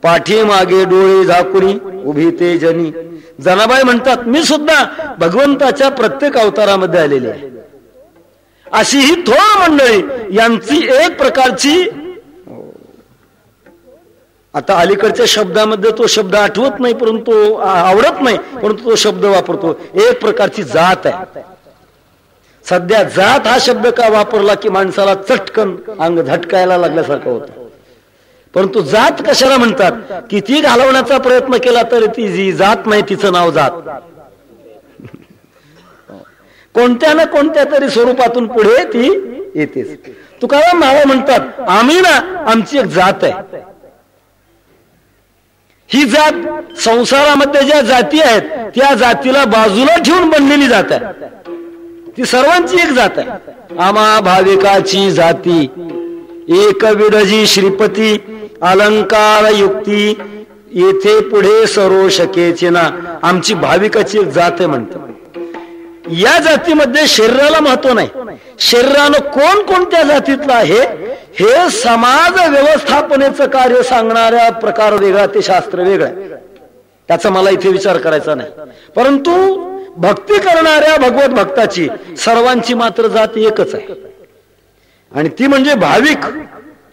पाठी मागे डोळे झाकुनी उभी ते जनी. जनाबाई म्हणतात मी सुद्धा भगवंताच्या प्रत्येक अवतारामध्ये आलेली आहे. अशी ही थोर मंडळी यांची एक प्रकारची, आता अलीकडच्या शब्दामध्ये तो शब्द आठवत नाही, परंतु आवडत नाही, परंतु तो शब्द वापरतो, एक प्रकारची जात आहे. सध्या जात हा शब्द का वापरला की माणसाला चटकन अंग झटकायला लागल्यासारखं होतं. परंतु जात कशाला म्हणतात? किती घालवण्याचा प्रयत्न केला तरी ती जी जात नाही तिचं नाव जात. कोणत्या ना कोणत्या तरी स्वरूपातून पुढे ती येतेच. तुकाराम महाराज म्हणतात आम्ही ना आमची एक जात आहे. ही जात संसारामध्ये ज्या जाती आहेत त्या जातीला बाजूला ठेवून बनलेली जात आहे. ती सर्वांची एक जात आहे. आम्हा भाविकाची जाती एकविधजी श्रीपती अलंकार युक्ती येथे पुढे सरो शकेचे ना. आमची भाविकाची एक जात आहे म्हणतो. या जातीमध्ये शरीराला महत्व नाही. शरीरानं कोण कोणत्या जातीतला आहे हे समाज व्यवस्थापनेचं कार्य सांगणाऱ्या प्रकार वेगळा, ते शास्त्र वेगळं, त्याचा मला इथे विचार करायचा नाही. परंतु भक्ती करणाऱ्या भगवत भक्ताची सर्वांची मात्र जात एकच आहे आणि ती म्हणजे भाविक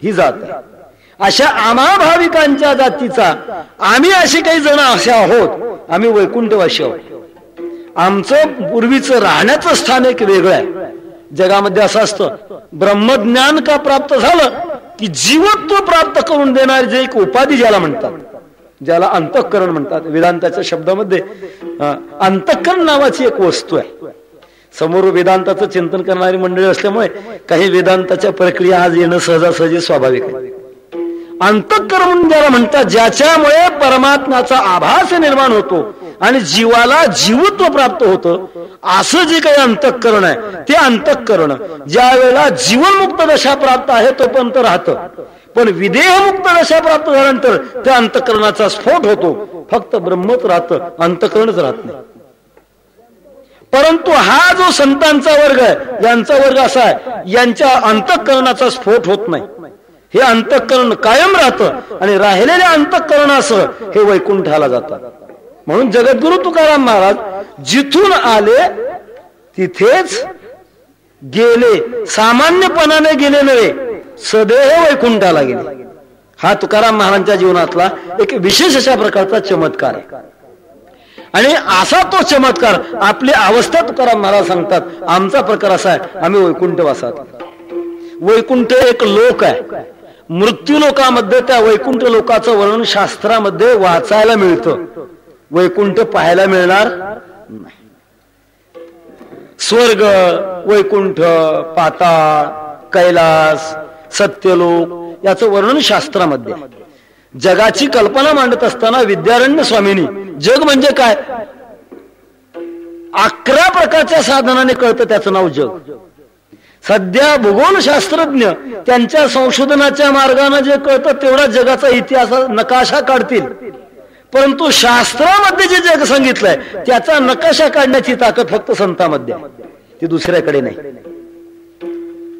ही जात आहे. अशा आम्हा भाविकांच्या जातीचा आम्ही असे काही जण असे आहोत. आम्ही वैकुंठवासी आहोत. आमचं पूर्वीचं राहण्याचं स्थान एक वेगळं आहे. जगामध्ये असं असतं ब्रह्मज्ञान का प्राप्त झालं की जीवत्व प्राप्त करून देणारी जे एक उपाधी ज्याला म्हणतात, ज्याला अंतःकरण म्हणतात. वेदांताच्या शब्दामध्ये अंतःकरण नावाची एक वस्तू आहे. समोर वेदांताचं चिंतन करणारी मंडळी असल्यामुळे काही वेदांताच्या प्रक्रिया आज येणं सहजासहजी स्वाभाविक आहे. अंतःकरण ज्याला म्हणतात ज्याच्यामुळे परमात्म्याचा आभास निर्माण होतो आणि जीवाला जीवत्व प्राप्त होतं, असं जे काही अंतःकरण आहे ते अंतःकरण ज्या वेळेला जीवनमुक्त दशा प्राप्त आहे तोपर्यंत राहतं. पण विदेहमुक्त दशा प्राप्त झाल्यानंतर त्या अंतःकरणाचा स्फोट होतो. फक्त ब्रह्मच राहतं, अंतःकरणच राहत नाही. परंतु हा जो संतांचा वर्ग आहे यांचा वर्ग असा आहे यांच्या अंतःकरणाचा स्फोट होत नाही. हे अंतःकरण कायम राहतं आणि राहिलेल्या अंतःकरणासह हे वैकुंठाला जातात. म्हणून जगद्गुरु तुकाराम महाराज जिथून आले तिथेच गेले. सामान्यपणाने गेले नव्हे, सदैव वैकुंठाला गेले. हा तुकाराम महाराजांच्या जीवनातला एक विशेष अशा प्रकारचा चमत्कार आहे. आणि असा तो चमत्कार आपली अवस्था तुकाराम महाराज सांगतात. आमचा प्रकार असा आहे आम्ही वैकुंठवासात. वैकुंठ एक लोक आहे. मृत्यू लोकामध्ये त्या वैकुंठ लोकाचं वर्णन शास्त्रामध्ये वाचायला मिळतं. वैकुंठ पाहायला मिळणार नाही. स्वर्ग, वैकुंठ, पाताळ, कैलास, सत्यलोक याचं वर्णन शास्त्रामध्ये. जगाची कल्पना मांडत असताना विद्यारण्य स्वामींनी जग म्हणजे काय 11 प्रकारच्या साधनाने कळतं त्याचं नाव जग. सध्या भूगोलशास्त्रज्ञ त्यांच्या संशोधनाच्या मार्गाने जे कळतं तेवढा जगाचा इतिहास नकाशा काढतील. परंतु शास्त्रामध्ये जे जग सांगितलंय त्याचा नकाशा काढण्याची ताकद फक्त संतांमध्ये आहे, ती दुसऱ्याकडे नाही.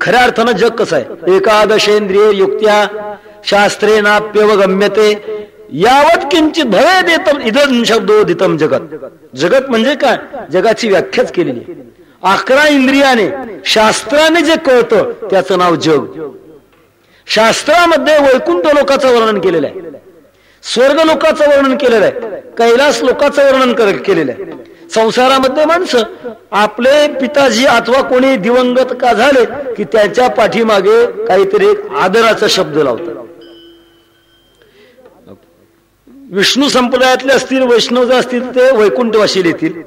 खऱ्या अर्थानं जग कसं आहे? एकादशेंद्रिय युक्त्या शास्त्रे नाप्यवगम्यते यावत किंचित भवेदेतम इदं शब्दोदितम जगत. जगत म्हणजे काय? जगाची व्याख्याच केलेली. 11 इंद्रियाने शास्त्राने जे कळतं त्याचं नाव जग. शास्त्रामध्ये वैकुंठ लोकाचं वर्णन केलेलं आहे, स्वर्ग लोकाचं वर्णन केलेलं आहे, कैलास लोकाचं वर्णन केलेलं आहे. संसारामध्ये माणसं आपले पिताजी अथवा कोणी दिवंगत का झाले की त्याच्या पाठीमागे काहीतरी एक आदराचा शब्द लावतात. विष्णू संप्रदायातले असतील, वैष्णव असतील ते वैकुंठवासी येतील,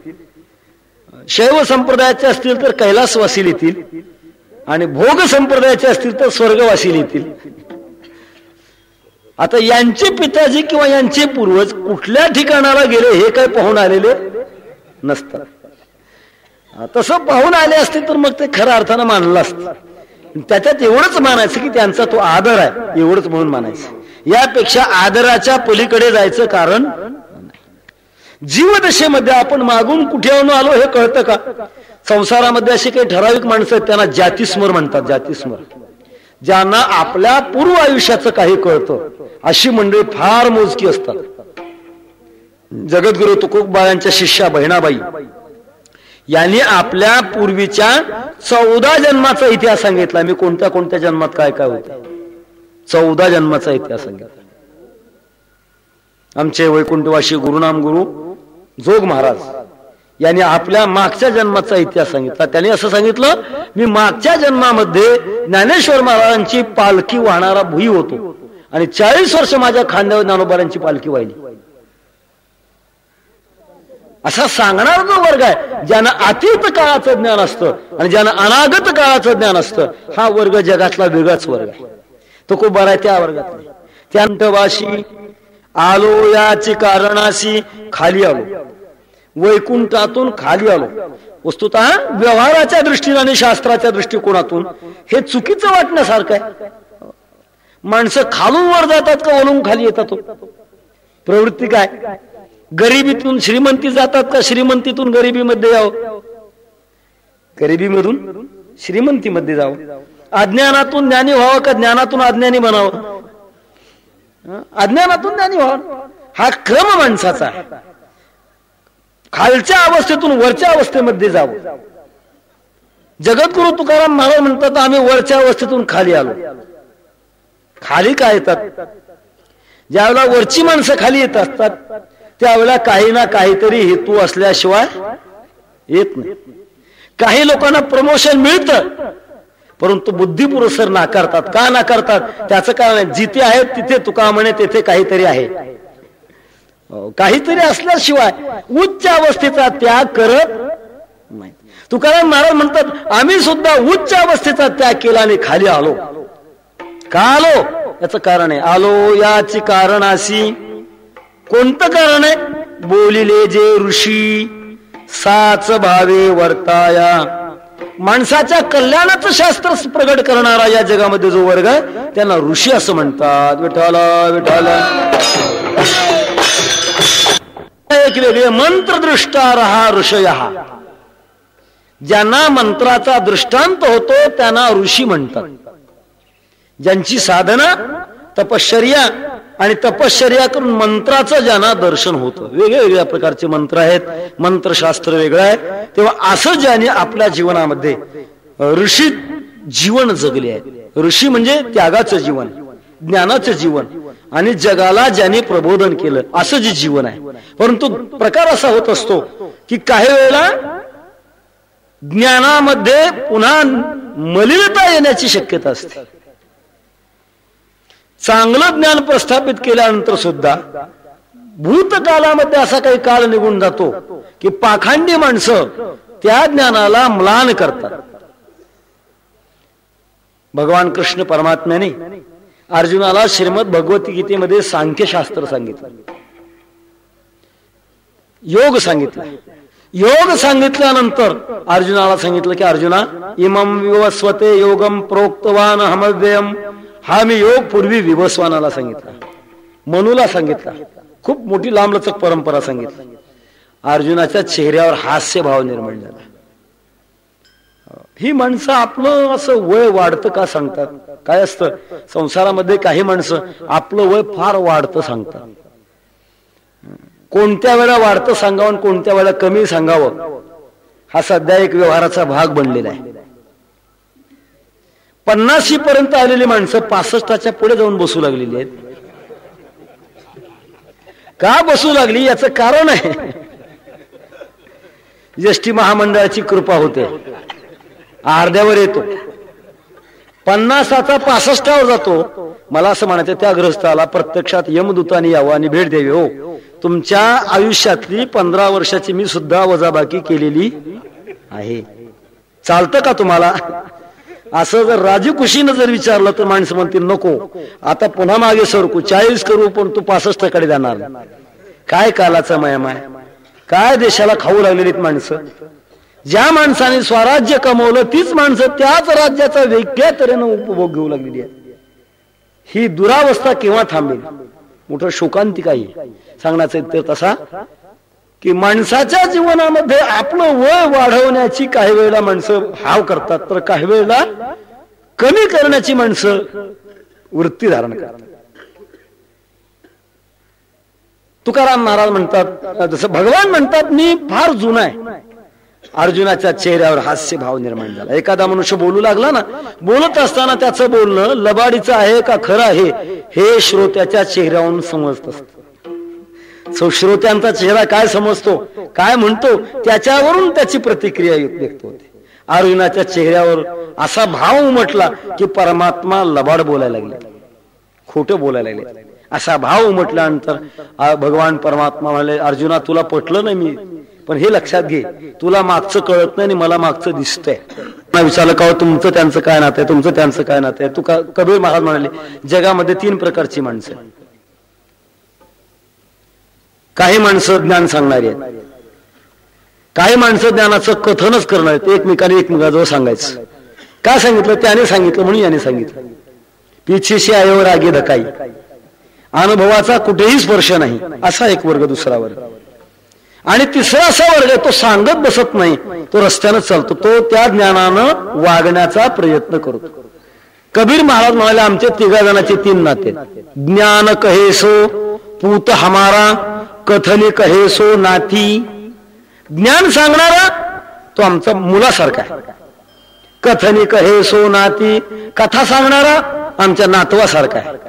शैव संप्रदायाचे असतील तर कैलासवासी येतील, आणि भोग संप्रदायाचे असतील तर स्वर्गवासी येतील. आता यांचे पिताजी किंवा यांचे पूर्वज कुठल्या ठिकाणाला गेले हे काय पाहून आलेले नसतात. तसं पाहून आले असते तर मग ते खऱ्या अर्थानं मानलं असतं. त्याच्यात एवढंच मानायचं की त्यांचा तो आदर आहे एवढंच म्हणून मानायचं. यापेक्षा आदराच्या पलीकडे जायचं कारण नाही. जीवदशेमध्ये आपण मागून कुठे आलो हे कळतं का? संसारामध्ये असे काही ठराविक माणसं आहेत त्यांना जातीस्मर म्हणतात. जातीस्मर, ज्यांना आपल्या पूर्व आयुष्याचं काही कळतं अशी मंडळी फार मोजकी असतात. जगद्गुरु तुकोबायांच्या शिष्या बहिणाबाई यांनी आपल्या पूर्वीच्या 14 जन्माचा इतिहास सांगितला. मी कोणत्या कोणत्या जन्मात काय काय होतं 14 जन्माचा इतिहास सांगितला. आमचे वैकुंठवासी गुरुनाम गुरु जोग महाराज यांनी आपल्या मागच्या जन्माचा इतिहास सांगितला. त्यांनी असं सांगितलं, मी मागच्या जन्मामध्ये ज्ञानेश्वर महाराजांची पालखी वाहणारा भुई होतो आणि 40 वर्ष माझ्या खांद्यावर ज्ञानोबारांची पालखी वाहिली. असा सांगणारा जो वर्ग आहे ज्यांना अतीत काळाचं ज्ञान असतं आणि ज्यांना अनागत काळाचं ज्ञान असतं, हा वर्ग जगातला वेगळाच वर्ग आहे. तो खूप बरा आहे त्या वर्गात. त्यानंतवाशी आलो याची कारणाशी खाली आलो, वैकुंठातून खाली आलो. वस्तुतः व्यवहाराच्या दृष्टीने आणि शास्त्राच्या दृष्टिकोनातून हे चुकीचं वाटण्यासारखं आहे. माणसं खालून वर जातात का वरून खाली येतात? प्रवृत्ती काय? गरिबीतून श्रीमंती जातात का श्रीमंतीतून गरिबीमध्ये जावं? गरिबीमधून श्रीमंतीमध्ये जावं. अज्ञानातून ज्ञानी व्हावं का ज्ञानातून अज्ञानी बनावं? अज्ञानातून ज्ञानी व्हावं हा क्रम माणसाचा आहे. खालच्या अवस्थेतून वरच्या अवस्थेमध्ये जावं. जगद्गुरु तुकाराम महाराज म्हणतात आम्ही वरच्या अवस्थेतून खाली आलो. खाली काय येतात? ज्यावेळेला वरची माणसं खाली येत असतात त्यावेळेला काही ना काहीतरी हेतू असल्याशिवाय येत नाही. काही लोकांना प्रमोशन मिळतं परंतु बुद्धिपुरस्सर नाकारतात. का नाकारतात? त्याचं कारण जिथे आहेत तिथे तुका म्हणे तेथे काहीतरी आहे. काहीतरी असल्याशिवाय उच्च अवस्थेचा त्याग करत नाही. तुकाराम महाराज म्हणतात आम्ही सुद्धा उच्च अवस्थेचा त्याग केला आणि खाली आलो. का आलो? याचं कारण आहे. आलो याची कारणाशी. कोणतं कारण आहे? बोलिले जे ऋषी साच भावे वर्ताया. माणसाच्या कल्याणाचं शास्त्र प्रगट करणारा या जगामध्ये जो वर्ग आहे त्यांना ऋषी असं म्हणतात. विठाला विठाला. एक वेगळे मंत्र दृष्टा रहा ऋषय. ज्यांना मंत्राचा दृष्टांत होतो त्यांना ऋषी म्हणतात. ज्यांची साधना तपश्चर्या आणि तपश्चर्या करून मंत्राचं ज्यांना दर्शन होतं. वेगवेगळ्या प्रकारचे मंत्र आहेत, मंत्रशास्त्र वेगळं आहे. तेव्हा असं ज्याने आपल्या जीवनामध्ये ऋषी जीवन जगले आहे. ऋषी म्हणजे त्यागाचं जीवन, ज्ञानाचं जीवन आणि जगाला ज्याने प्रबोधन केलं असं जे जीवन आहे. परंतु प्रकार असा होत असतो की काही वेळेला ज्ञानामध्ये पुन्हा मलिनता येण्याची शक्यता असते. चांगलं ज्ञान प्रस्थापित केल्यानंतर सुद्धा भूतकालामध्ये असा काही काळ निघून जातो की पाखांडी माणसं त्या ज्ञानाला म्लान करतात. भगवान कृष्ण परमात्म्याने अर्जुनाला श्रीमद भगवद्गीतेमध्ये सांख्यशास्त्र सांगितलं, योग सांगितलं. योग सांगितल्यानंतर अर्जुनाला सांगितलं की अर्जुना इमं विवस्वते योगम प्रोक्तवान हमव्ययम. हा मी योग पूर्वी विवस्वानाला सांगितला, मनूला सांगितला. खूप मोठी लांबलचक परंपरा सांगितली. अर्जुनाच्या चेहऱ्यावर हास्य भाव निर्माण झाला. ही माणसं आपलं असं वय वाढतं का सांगतात? काय असतं संसारामध्ये काही माणसं आपलं वय फार वाढतं सांगतात. कोणत्या वेळा वाढतं सांगावं कोणत्या वेळा कमी सांगावं हा सध्या एक व्यवहाराचा भाग बनलेला आहे. 50 पर्यंत आलेली माणसं 65च्या पुढे जाऊन बसू लागलेली आहेत. का बसू लागली याचं कारण आहे एसटी महामंडळाची कृपा होते. अर्ध्यावर येतो, 50चा 65वर जातो. मला असं म्हणायचं त्या गृहस्थाला प्रत्यक्षात यमदूताने यावं आणि भेट द्यावी. हो, तुमच्या आयुष्यातली 15 वर्षाची मी सुद्धा वजाबाकी केलेली आहे, चालतं का तुम्हाला? असं जर राजी खुशीनं जर विचारलं तर माणसं म्हणतील नको, आता पुन्हा मागे सरकू, 40 करू, पण तू 65 कडे जाणार. काय कालाचा मयम आहे, काय देशाला खाऊ लागलेली माणसं. ज्या माणसाने स्वराज्य कमवलं तीच माणसं त्याच राज्याचा वेगळ्या तऱ्हेनं उपभोग घेऊ लागलेली आहे. ही दुरावस्था केव्हा थांबेल? मोठं शोकांतिक आहे. सांगण्याचा इतर तसा की माणसाच्या जीवनामध्ये आपलं वय वाढवण्याची काही वेळेला माणसं हाव करतात, तर काही वेळेला कमी करण्याची माणसं वृत्ती धारण करतात. तुकाराम महाराज म्हणतात, जसं भगवान म्हणतात, मी फार जुना आहे. अर्जुनाच्या चेहऱ्यावर हास्य भाव निर्माण झाला. एखादा मनुष्य बोलू लागला ना, बोलत असताना त्याचं बोलणं लबाडीचं आहे का खरं आहे हे श्रोत्याच्या चेहऱ्यावरून समजत असतं. श्रोत्यांचा चेहरा काय समजतो, काय म्हणतो, त्याच्यावरून त्याची प्रतिक्रिया व्यक्त होते. अर्जुनाच्या चेहऱ्यावर असा भाव उमटला की परमात्मा लबाड बोलायला लागले, खोटं बोलायला लागले. असा भाव उमटल्यानंतर भगवान परमात्मा म्हणाले, अर्जुना तुला पटलं नाही मी, पण हे लक्षात घे, तुला मागचं कळत नाही आणि मला मागचं दिसतंय. विचारलं का तुमचं त्यांचं काय नातं आहे, तुमचं त्यांचं काय नातं आहे? कबीर महाराज म्हणाले, जगामध्ये 3 प्रकारची माणसं. काही माणसं ज्ञान सांगणारी आहेत, काही माणसं ज्ञानाचं कथनच करणार आहेत, एकमेकाने एकमेकाजवळ सांगायचं. काय सांगितलं? त्याने सांगितलं म्हणून याने सांगितलं. पिछेशी आयोवर आगे धकाई, अनुभवाचा कुठेही स्पर्श नाही, असा एक वर्ग. दुसरा वर्ग आणि तिसरा असा वर्ग आहे, तो सांगत बसत नाही, तो रस्त्यानं चालतो, तो त्या ज्ञानानं वागण्याचा प्रयत्न करतो. कबीर महाराज म्हणाले, आमचे 3 जणांचे 3 नाते. ज्ञान कहेसो पूत हमारा, कथनी कहेसो नाती. ज्ञान सांगणारा तो आमचा मुलासारखा आहे. कथनी कहेसो नाती, कथा सांगणारा आमच्या नातवासारखा आहे.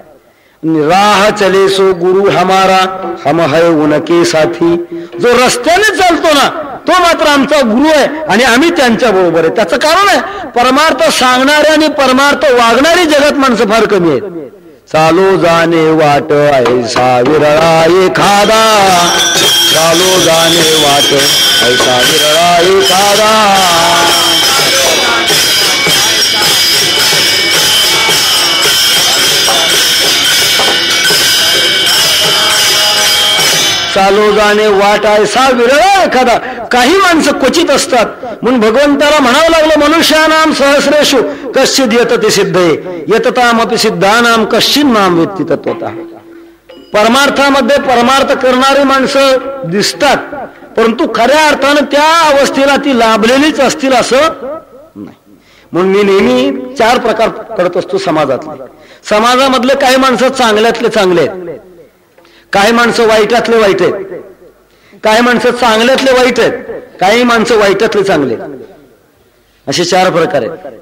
राह चले सो गुरु हमारा, हम है उनके साथी. जो रस्त्याने चालतो ना तो मात्र आमचा गुरु आहे आणि आम्ही त्यांच्या बरोबर आहे. त्याचं कारण आहे, परमार्थ सांगणारे आणि परमार्थ वागणारी जगात माणसं फार कमी आहेत. चालो जाणे वाट ऐसा विरळा एखादा, चालो जाणे वाट ऐसा विरळा एखादा. चालो जाणे वाट ऐसा विरळा एखादा. काही माणसं क्वचित असतात, म्हणून भगवंताला म्हणावं लागलं, मनुष्यानाम सहस्रेषु कश्चिद यतते सिद्धये यततामपि सिद्धानाम कश्चित नाम वेत्ति तत्वतः. परमार्थामध्ये परमार्थ करणारी माणसं दिसतात, परंतु खऱ्या अर्थानं त्या अवस्थेला ती लाभलेलीच असतील असं नाही. म्हणून मी नेहमी 4 प्रकार करत असतो समाजातले. समाजामधले काही माणसं चांगल्यातले चांगले आहेत, काही माणसं वाईटातले वाईट आहेत, काही माणसं चांगल्यातले वाईट आहेत, काही माणसं वाईटातले चांगले. असे 4 प्रकार आहेत.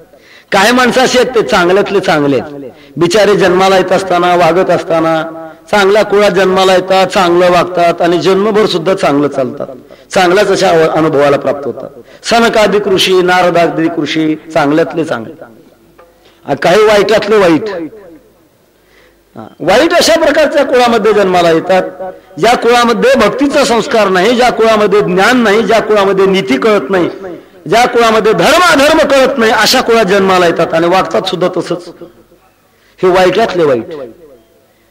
काही माणसं असे आहेत ते चांगल्यातले चांगले आहेत, बिचारे जन्माला येत असताना, वागत असताना चांगल्या कुळात जन्माला येतात, चांगलं वागतात आणि जन्मभर सुद्धा चांगलं चालतात, चांगल्याच अशा अनुभवाला प्राप्त होतात. सनकादिक ऋषी, नारदादिक ऋषी चांगल्यातले चांगले. काही वाईटातले वाईट. वाईट अशा प्रकारच्या कुळामध्ये जन्माला येतात, ज्या कुळामध्ये भक्तीचा संस्कार नाही, ज्या कुळामध्ये ज्ञान नाही, ज्या कुळामध्ये नीती कळत नाही, ज्या कुळामध्ये धर्म कळत नाही, अशा कुळात जन्माला येतात आणि वागतात सुद्धा तसंच. हे वाईटातले वाईट.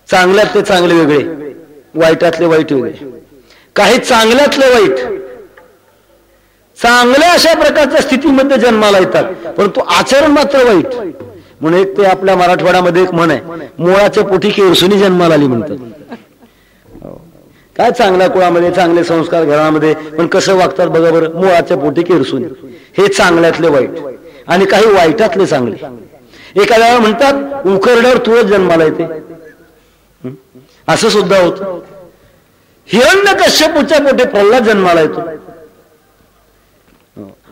चांगल्यातले चांगले वेगळे, वाईटातले वाईट वेगळे. काही चांगल्यातले वाईट, चांगल्या अशा प्रकारच्या स्थितीमध्ये जन्माला येतात, परंतु आचरण मात्र वाईट. म्हणून एक ते आपल्या मराठवाड्यामध्ये एक म्हण आहे, मोळाच्या पोटी केरसुनी जन्माला आली म्हणतात. काय चांगल्या कुळामध्ये, चांगले संस्कार घरामध्ये, पण कसं वागतात बघा बरं, मोळाच्या पोटी केरसुनी. हे चांगल्यातले वाईट. आणि काही वाईटातले चांगले. एखाद्या वेळा म्हणतात उखरड्यावर तुळस जन्माला येते, असं सुद्धा होतं. हिरण्यकश्यपूच्या पोटी प्रल्हाद जन्माला येतो.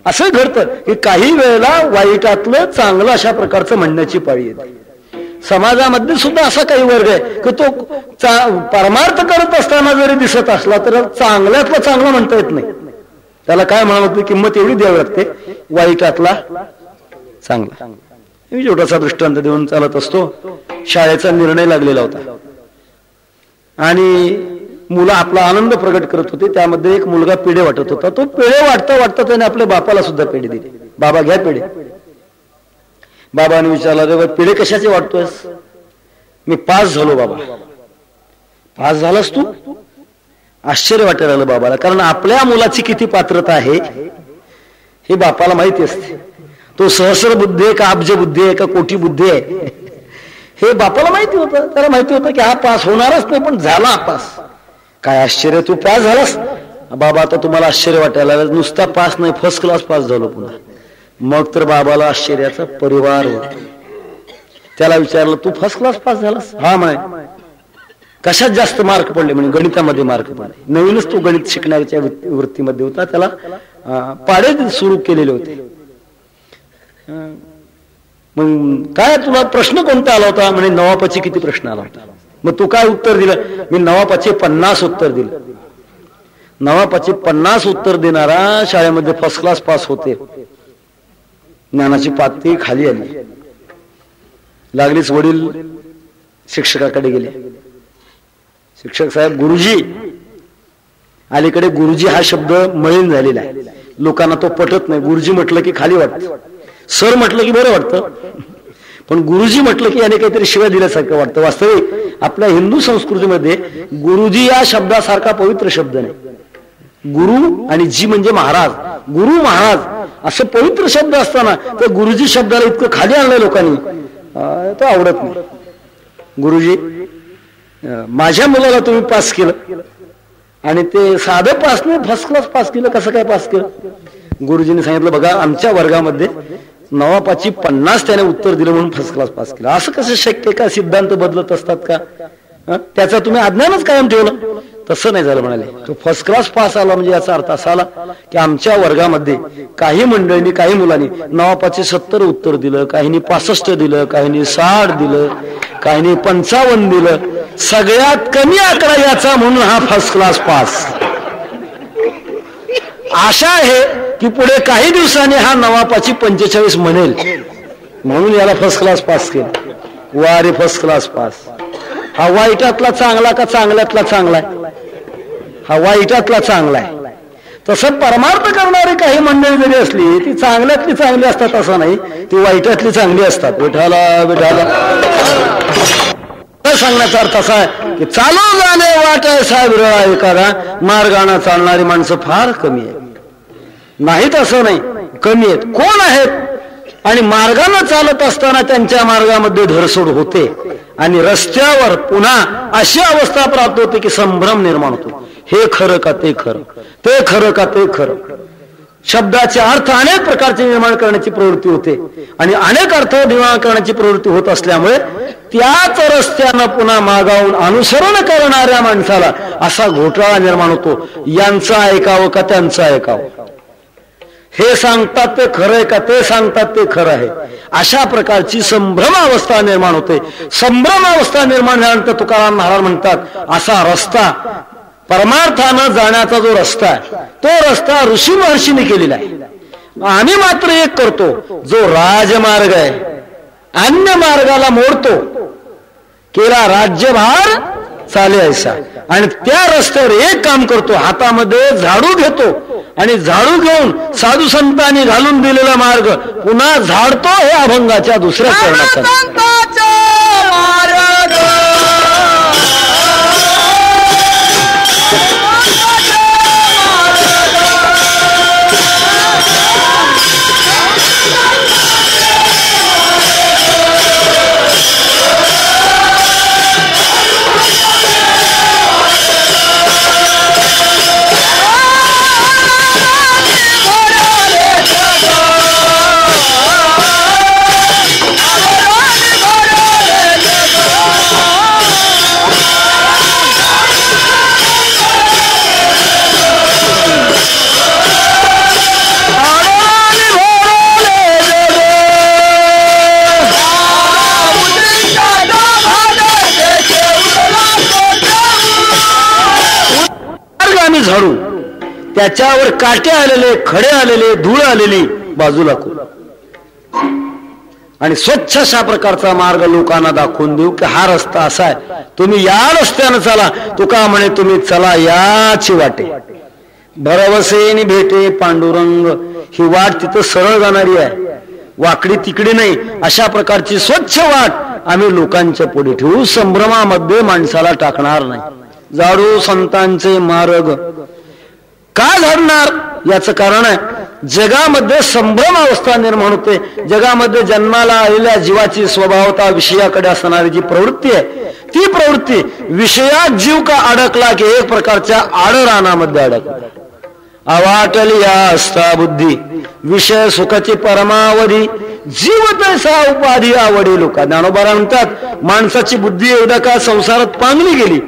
असं घडतं की काही वेळेला वाईटातलं चांगलं अशा प्रकारचं म्हणण्याची पाळी येते. समाजामध्ये सुद्धा असा काही वर्ग आहे की तो परमार्थ करत असताना जरी दिसत असला तर चांगल्यातला चांगला म्हणता येत नाही. त्याला काय म्हणावं किंमत एवढी द्यावी लागते, वाईटातला चांगला. मी छोटासा दृष्टांत देऊन चालत असतो. शाळेचा निर्णय लागलेला होता आणि मुलं आपला आनंद प्रकट करत होते. त्यामध्ये एक मुलगा पेढे वाटत होता. तो पेढे वाटता वाटता त्याने आपल्या बापाला सुद्धा पेढे दिले. बाबा घ्या पेढे. बाबाने विचारला, रे पेढे कशाचे वाटतोयस? मी पास झालो बाबा. पास झालास तू? आश्चर्य वाटायला लागलं बाबाला, कारण आपल्या मुलाची किती पात्रता आहे हे बापाला माहिती असते. तो सहस्र बुद्धी आहे का अब्ज बुद्धी आहे का कोटी बुद्धी आहे हे बापाला माहिती होतं. त्याला माहिती होतं की हा पास होणारच नाही, पण झाला पास. काय आश्चर्य, तू पास झालास? बाबा आता तुम्हाला आश्चर्य वाटायला लागलं, नुसता पास नाही फर्स्ट क्लास पास झालो पुन्हा. मग तर बाबाला आश्चर्याचा परिवार होता. त्याला विचारलं, तू फर्स्ट क्लास पास झालास? हा म्हणे. कशात जास्त मार्क पडले? म्हणजे गणितामध्ये मार्क पडले. नवीनच तो गणित शिकण्याच्या वृत्तीमध्ये होता. त्याला पाढे सुरू केलेले होते. मग काय तुला प्रश्न कोणता आला होता? म्हणे नवापाची किती प्रश्न आला होता. मग तू काय उत्तर दिलं? मी नवापाचे 50 उत्तर दिलं. नवापाचे 50 उत्तर देणारा शाळेमध्ये फर्स्ट क्लास पास होते. ज्ञानाची पातळी खाली आली. लागलीच वडील शिक्षकाकडे गेले. शिक्षक साहेब, गुरुजी. अलीकडे गुरुजी हा शब्द मळीन झालेला आहे, लोकांना तो पटत नाही. गुरुजी म्हटलं की खाली वाटतं, सर म्हटलं की बरं वाटतं, पण गुरुजी म्हटलं की याने काहीतरी शिवाय दिल्यासारखं वाटतं. वास्तविक आपल्या हिंदू संस्कृतीमध्ये गुरुजी या शब्दासारखा पवित्र शब्द नाही. गुरु आणि जी म्हणजे महाराज, गुरु महाराज असं पवित्र शब्द असताना त्या गुरुजी शब्दाला इतकं खाली आणलंय लोकांनी, तो आवडत नाही. गुरुजी, माझ्या मुलाला तुम्ही पास केलं आणि ते साधं पास नाही फर्स्ट क्लास पास केलं. कसं काय पास केलं? गुरुजींनी सांगितलं, बघा आमच्या वर्गामध्ये नवापाची 50 त्याने उत्तर दिलं म्हणून फर्स्ट क्लास पास केलं. असं कसं शक्य? का सिद्धांत बदलत असतात का? त्याचा तुम्ही अज्ञानच कायम ठेवलं. तसं नाही झालं म्हणाले. तो फर्स्ट क्लास पास आला म्हणजे याचा अर्थ असा आला की आमच्या वर्गामध्ये काही मंडळींनी, काही मुलांनी नवापाचे 70 उत्तर दिलं, काहींनी 65 दिलं, काहींनी 60 दिलं, काहींनी 55 दिलं. सगळ्यात कमी आकडा याचा म्हणून हा फर्स्ट क्लास पास. आशा आहे की पुढे काही दिवसांनी हा नवापाची 45 म्हणेल, म्हणून याला फर्स्ट क्लास पास केलं. वारे फर्स्ट क्लास पास. हा वाईटातला चांगला का चांगल्यातला चांगला आहे? हा वाईटातला चांगला आहे. तसं परमार्थ करणारी काही मंडळी जरी असली ती चांगल्यातली चांगली असतात असं नाही, ती वाईटातली चांगली असतात. विठाला विठाला सांगण्याचा अर्थ असा आहे की चालू जाणे वाट आहे साहेब रळा एखादा, मार्गाने चालणारी माणसं फार कमी आहेत. नाहीत असं नाही, कमी आहेत. कोण आहेत? आणि मार्गाने चालत असताना त्यांच्या मार्गामध्ये धरसोड होते आणि रस्त्यावर पुन्हा अशी अवस्था प्राप्त होते की संभ्रम निर्माण होतो. हे खरं का ते खरं, ते खरं का ते खरं. शब्दाचे अर्थ अनेक प्रकारचे निर्माण करण्याची प्रवृत्ती होते आणि अनेक अर्थ निर्माण करण्याची प्रवृत्ती होत असल्यामुळे त्याच रस्त्यानं पुन्हा मागावून अनुसरण करणाऱ्या माणसाला असा घोटाळा निर्माण होतो. यांचं ऐकावं का त्यांचं ऐकावं, हे सांगतात ते खरं आहे का ते सांगतात ते खरं आहे, अशा प्रकारची संभ्रम अवस्था निर्माण होते. संभ्रम अवस्था निर्माण झाल्यानंतर तुकाराम महाराज म्हणतात असा रस्ता, परमार्थानं जाण्याचा जो रस्ता आहे तो रस्ता ऋषी महर्षीने केलेला आहे. आम्ही मात्र एक करतो, जो राजमार्ग आहे अन्य मार्गाला मोडतो. केला राज्यभार चाले ऐसा, आणि त्या रस्त्यावर एक काम करतो, हातामध्ये झाडू घेतो आणि झाडू घेऊन साधू संतांनी घालून दिलेला मार्ग पुन्हा झाडतो. हे अभंगाच्या दुसऱ्या चरणात झाडू, त्याच्यावर काटे आलेले, खडे आलेले, धूळ आलेली बाजूला करू आणि स्वच्छ अशा प्रकारचा मार्ग लोकांना दाखवून देऊ की हा रस्ता असा आहे, तुम्ही या रस्त्यानं चला. तुका म्हणे तुम्ही चला याची वाटे, भरवसेनी भेटे पांडुरंग. ही वाट तिथं सरळ जाणारी आहे, वाकडी तिकडी नाही. अशा प्रकारची स्वच्छ वाट आम्ही लोकांच्या पुढे ठेवू, संभ्रमामध्ये माणसाला टाकणार नाही. झाडू संतांचे मार्ग. का झाडणार याचं कारण आहे, जगामध्ये संभ्रम अवस्था निर्माण होते. जगामध्ये जन्माला आलेल्या जीवाची स्वभावता विषयाकडे असणारी जी प्रवृत्ती आहे, ती प्रवृत्ती विषयात जीव का अडकला की एक प्रकारच्या आडरानामध्ये अडकला. अवाटली असता बुद्धी विषय सुखाची परमावधी, जीव तैसा उपाधी आवडी लोका. ज्ञानोबा म्हणतात माणसाची बुद्धी एकदा का संसारात पांगली गेली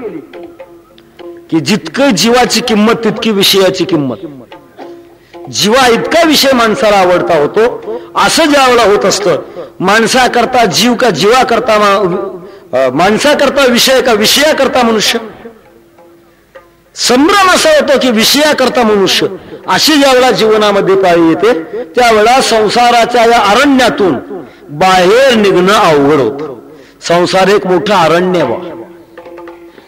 की जितकं जीवाची किंमत तितकी विषयाची किंमत. जीवा इतका विषय माणसाला आवडता होतो. असं ज्यावेळेला होत असतं, माणसाकरता जीव का जीवाकरता, माणसाकरता विषय का विषयाकरता मनुष्य. संभ्रम असा होतो की विषयाकरता मनुष्य. अशी ज्यावेळेला जीवनामध्ये पाळी येते, त्यावेळेला संसाराच्या या अरण्यातून बाहेर निघणं अवघड होतं. संसार एक मोठं अरण्य बा.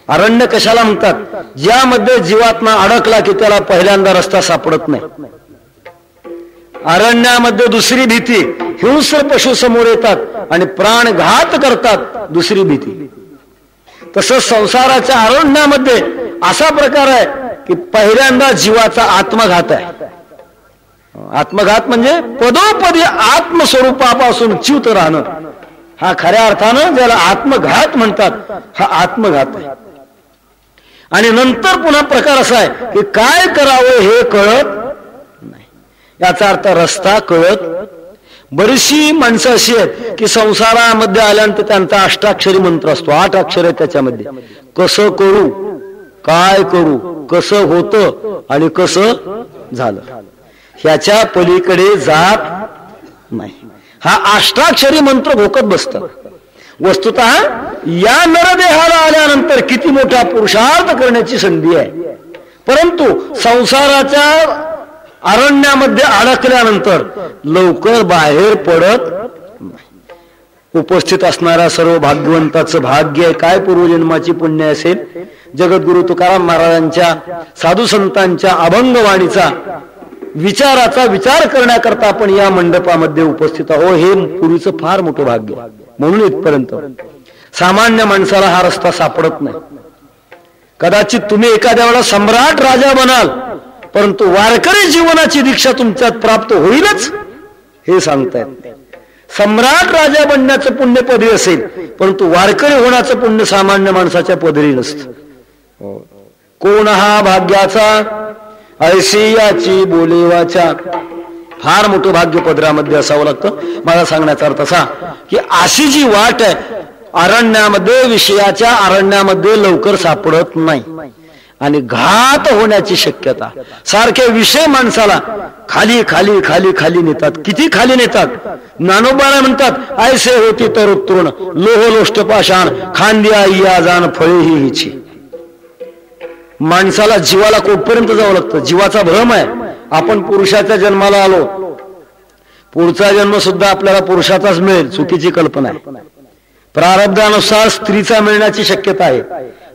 अरण्य कशाला म्हणतात, ज्यामध्ये जीवात्मा अडकला की त्याला पहिल्यांदा रस्ता सापडत नाही. अरण्यामध्ये दुसरी भीती, हिंस्र पशु समोर येतात आणि प्राणघात करतात, दुसरी भीती. तसंच संसाराच्या अरण्यामध्ये असा प्रकार आहे की पहिल्यांदा जीवाचा आत्मघात आहे. आत्मघात म्हणजे पदोपदी आत्मस्वरूपापासून च्युत राहणं. हा खऱ्या अर्थानं ज्याला आत्मघात म्हणतात, हा आत्मघात आहे. आणि नंतर पुन्हा प्रकार असा आहे की काय करावं हे कळत नाही. याचा अर्थ रस्ता कळत. बरीचशी माणसं अशी आहेत की संसारामध्ये आल्यानंतर त्यांचा अष्टाक्षरी मंत्र असतो, 8 अक्षर आहे त्याच्यामध्ये. कसं करू, काय करू, कसं होतं आणि कसं झालं, ह्याच्या पलीकडे जात नाही. हा अष्टाक्षरी मंत्र भोकत बसत. वस्तुतः या नरदेहाला आल्यानंतर किती मोठा पुरुषार्थ करण्याची संधी आहे, परंतु संसाराच्या अरण्यामध्ये अडकल्यानंतर लवकर बाहेर पडत नाही. उपस्थित असणाऱ्या सर्व भाग्यवंताचं भाग्य आहे. काय पूर्वजन्माची पुण्य असेल. जगद्गुरु तुकाराम महाराजांच्या, साधू संतांच्या अभंगवाणीचा, विचाराचा विचार करण्याकरता आपण या मंडपामध्ये उपस्थित आहो. हे पूर्वीचं फार मोठं भाग्य. म्हणून इथपर्यंत सामान्य माणसाला हा रस्ता सापडत नाही. कदाचित तुम्ही एखाद्या वेळा सम्राट राजा बनाल, परंतु वारकरी जीवनाची दीक्षा तुमच्यात प्राप्त होईलच हे सांगता येत नाही. सम्राट राजा बनण्याचं पुण्य पदरी असेल, परंतु वारकरी होण्याचं पुण्य सामान्य माणसाच्या पदरी नसतं. कोण हा भाग्याचा ऐशी याची बोलेवाचा. फार मोठं भाग्य पदरामध्ये असावं लागतं. मला सांगण्याचा अर्थ असा की अशी जी वाट आहे अरण्यामध्ये, विषयाच्या अरण्यामध्ये लवकर सापडत नाही आणि घात होण्याची शक्यता. सारखे विषय माणसाला खाली खाली खाली खाली नेतात. किती खाली नेतात. ज्ञानोबा म्हणतात ऐसे होती तर तृण लोह लोष्ट पाषाण खांद्या या जाण फळे ही हिची. माणसाला जीवाला कोटपर्यंत जावं लागतं. जीवाचा भ्रम आहे. आपण पुरुषाच्या जन्माला आलो, पुढचा जन्म सुद्धा आपल्याला पुरुषाचाच मिळेल, चुकीची कल्पना आहे. प्रारब्धानुसार स्त्रीचा मिळण्याची शक्यता आहे,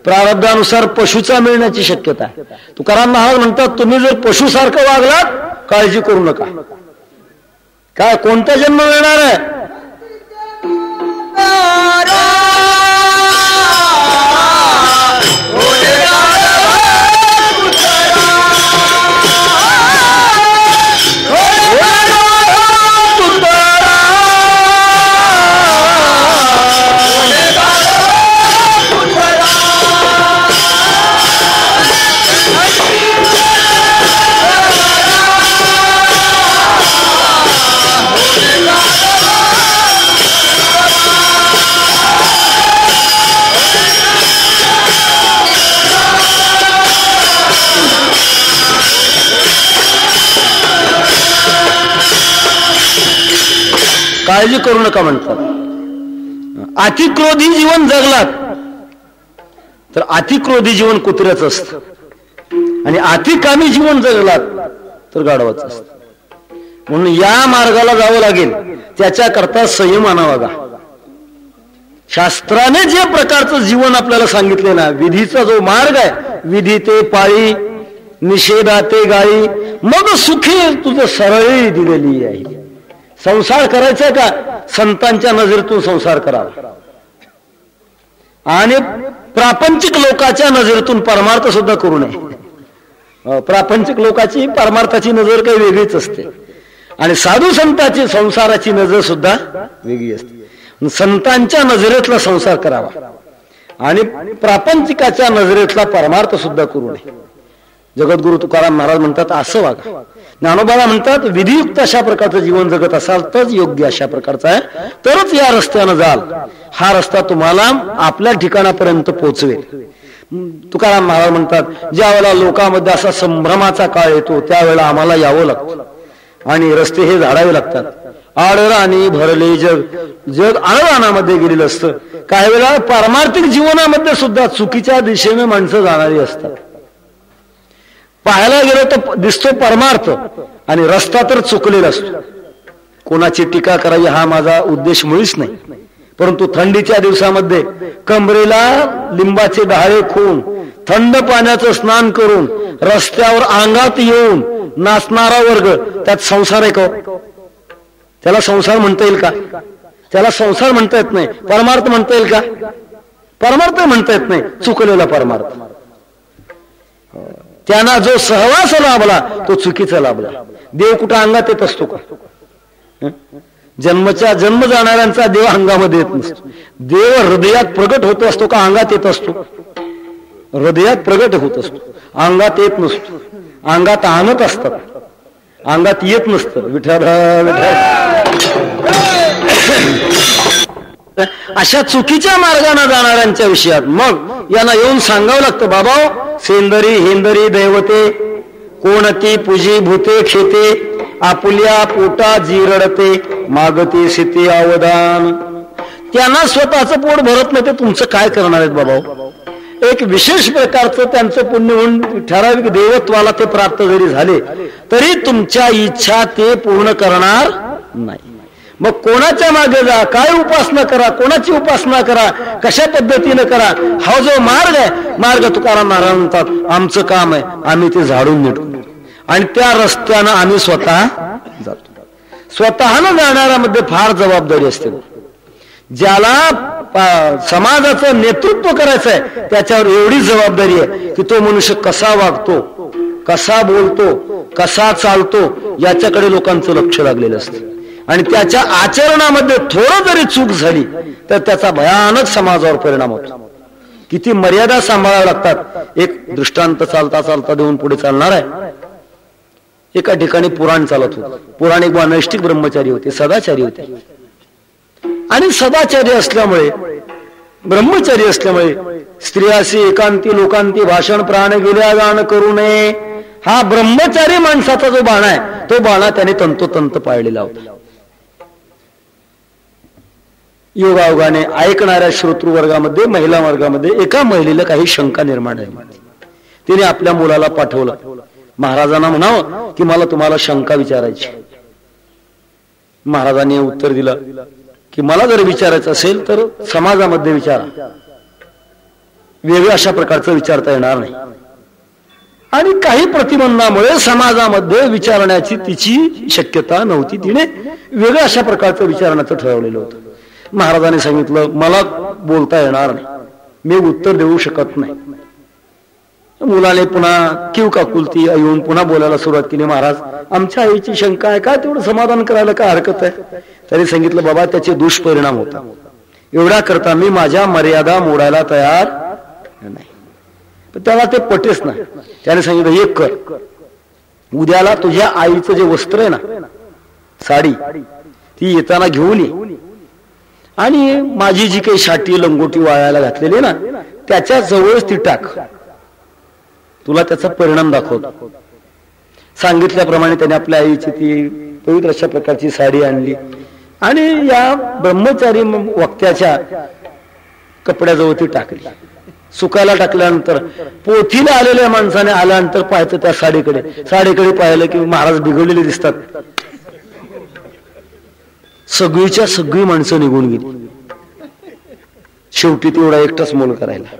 प्रारब्धानुसार पशुचा मिळण्याची शक्यता आहे. तुकाराम महाराज म्हणतात तुम्ही जर पशुसारखं वागलात काळजी करू नका. काय कोणता जन्म मिळणार आहे. काळजी करू नका म्हणतात. अतिक्रोधी जीवन जगलात तर अतिक्रोधी जीवन कुत्र्याचं असतं. आणि अतिकामी जीवन जगलात तर गाढवाचं असतं. म्हणून या मार्गाला जावं लागेल, त्याच्याकरता संयम आणावा गा. शास्त्राने जे प्रकारचं जीवन आपल्याला सांगितले ना, विधीचा जो मार्ग आहे, विधी ते पाळी, निषेधा ते गाळी, मग सुखी तुझं सरळी दिलेली आहे. संसार करायचा का, संतांच्या नजरेतून संसार करावा आणि प्रापंचिक लोकांच्या नजरेतून परमार्थ सुद्धा करू नये. प्रापंचिक लोकांची परमार्थाची नजर काही वेगळीच असते आणि साधू संतांची संसाराची नजर सुद्धा वेगळी असते. संतांच्या नजरेतला संसार करावा आणि प्रापंचिकाच्या नजरेतला परमार्थ सुद्धा करू नये. जगद्गुरु तुकाराम महाराज म्हणतात असं वागा. ज्ञानोबा म्हणतात विधियुक्त अशा प्रकारचं जीवन जगत असाल तर योग्य अशा प्रकारचा आहे, तरच या रस्त्यानं जाल. हा रस्ता तुम्हाला आपल्या ठिकाणापर्यंत पोहोचवेल. तुकाराम महाराज म्हणतात ज्या वेळेला लोकांमध्ये असा संभ्रमाचा काळ येतो त्यावेळेला आम्हाला यावं लागतं आणि रस्ते हे झाडावे लागतात. आडराणी भरले जग, जग आळरानामध्ये गेलेलं असतं. काही वेळा पारमार्थिक जीवनामध्ये सुद्धा चुकीच्या दिशेने माणसं जाणारी असतात. पाहायला गेलो तर दिसतो परमार्थ आणि रस्ता तर चुकलेला असतो. कोणाची टीका करावी हा माझा उद्देश मुळीच नाही, परंतु थंडीच्या दिवसामध्ये कमरेला लिंबाचे डहाळे खोवून थंड पाण्याचं स्नान करून रस्त्यावर अंगात येऊन नाचणारा वर्ग, त्यात संसार आहे का? त्याला संसार म्हणता येईल का? त्याला संसार म्हणता येत नाही. परमार्थ म्हणता येईल का? परमार्थ म्हणता येत नाही. चुकलेला परमार्थ. त्यांना जो सहवास लाभला तो चुकीचा लाभला. देव कुठं अंगात येत असतो का? जन्मच्या जन्म जाणाऱ्यांचा देव अंगामध्ये येत नसतो. देव हृदयात प्रगट होत असतो का अंगात येत असतो? हृदयात प्रगट होत असतो, अंगात येत नसतो. अंगात आणत असतात, अंगात येत नसतं. विठ्ठल अशा चुकीच्या मार्गाने जाणाऱ्यांच्या विषयात मग यांना येऊन सांगावं लागतं, बाबा सेंदरी हेंदरी दैवते कोणती पूजी भूते खेते, आपुल्या पोटा जिरडते मागते सिते अवदान. त्यांना स्वतःचं पोट भरत नाही, ते तुमचं काय करणार आहेत बाबा? एक विशेष प्रकारचं त्यांचं पुण्य होऊन ठराविक देवत्वाला ते प्राप्त जरी झाले तरी तुमच्या इच्छा ते पूर्ण करणार नाही. मग कोणाच्या मागे जा, काय उपासना करा, कोणाची उपासना करा, कशा पद्धतीने करा, हा जो मार्ग आहे, मार्ग तुकाराम महाराज म्हणतात आमचं काम आहे आम्ही ते झाडून नेटू आणि त्या रस्त्यानं आम्ही स्वतः जातो. स्वतःनं जाणाऱ्यामध्ये फार जबाबदारी असते. ज्याला समाजाचं नेतृत्व करायचं आहे त्याच्यावर एवढी जबाबदारी आहे की तो मनुष्य कसा वागतो, कसा बोलतो, कसा चालतो याच्याकडे लोकांचं लक्ष लागलेलं असतं आणि त्याच्या आचरणामध्ये थोडं जरी चूक झाली तर त्याचा भयानक समाजावर परिणाम होतो. किती मर्यादा सांभाळाव्या लागतात. एक दृष्टांत चालता चालता देऊन पुढे चालणार आहे. एका ठिकाणी पुराण चालत होतं. पुराण एक नैष्ठिक ब्रह्मचारी होते, सदाचारी होते आणि सदाचारी असल्यामुळे, ब्रह्मचारी असल्यामुळे स्त्रियाशी एकांती लोकांती भाषण प्राण गेल्या गाण करू नये हा ब्रह्मचारी माणसाचा जो बाणा आहे तो बाणा त्याने तंतोतंत पाळलेला होता. योगायोगाने ऐकणाऱ्या श्रोतृ वर्गामध्ये, महिला वर्गामध्ये एका महिलेला काही शंका निर्माण झाली. तिने आपल्या मुलाला पाठवलं, महाराजांना म्हणावं की मला तुम्हाला शंका विचारायची. महाराजांनी उत्तर दिलं की मला जर विचारायचं असेल तर समाजामध्ये विचारा, वेगळ्या अशा प्रकारचं विचारता येणार नाही. आणि काही प्रतिबंधामुळे समाजामध्ये विचारण्याची तिची शक्यता नव्हती. तिने वेगळ्या अशा प्रकारचं विचारण्याचं ठरवलेलं होतं. महाराजांनी सांगितलं मला बोलता येणार नाही, मी उत्तर देऊ शकत नाही. मुलाने पुन्हा किव काकुलती येऊन पुन्हा बोलायला सुरुवात केली. महाराज आमच्या आईची शंका आहे, काय तेवढं समाधान करायला काय हरकत आहे? तरी सांगितलं बाबा त्याचे दुष्परिणाम होता, एवढा करता मी माझ्या मर्यादा मोडायला तयार नाही. पण त्याला ते पटेच नाही. त्याने सांगितलं एक कर, उद्याला तुझ्या आईचं जे वस्त्र आहे ना, साडी, ती येताना घेऊन ये आणि माझी जी काही शाटी लंगोटी वाळायला घातलेली ना त्याच्या जवळच ती टाक, तुला त्याचा परिणाम दाखवतो. सांगितल्याप्रमाणे त्याने आपल्या आईची ती पवित्र अशा प्रकारची साडी आणली आणि या ब्रह्मचारी वक्त्याच्या कपड्याजवळ ती टाकली. सुकायला टाकल्यानंतर पोथीला आलेल्या माणसाने आल्यानंतर पाहायचं त्या साडीकडे पाहिलं की महाराज बिघडलेले दिसतात. सगळीच्या सगळी माणसं निघून गेली. शेवटी तेवढा एकटाच मोल करायला.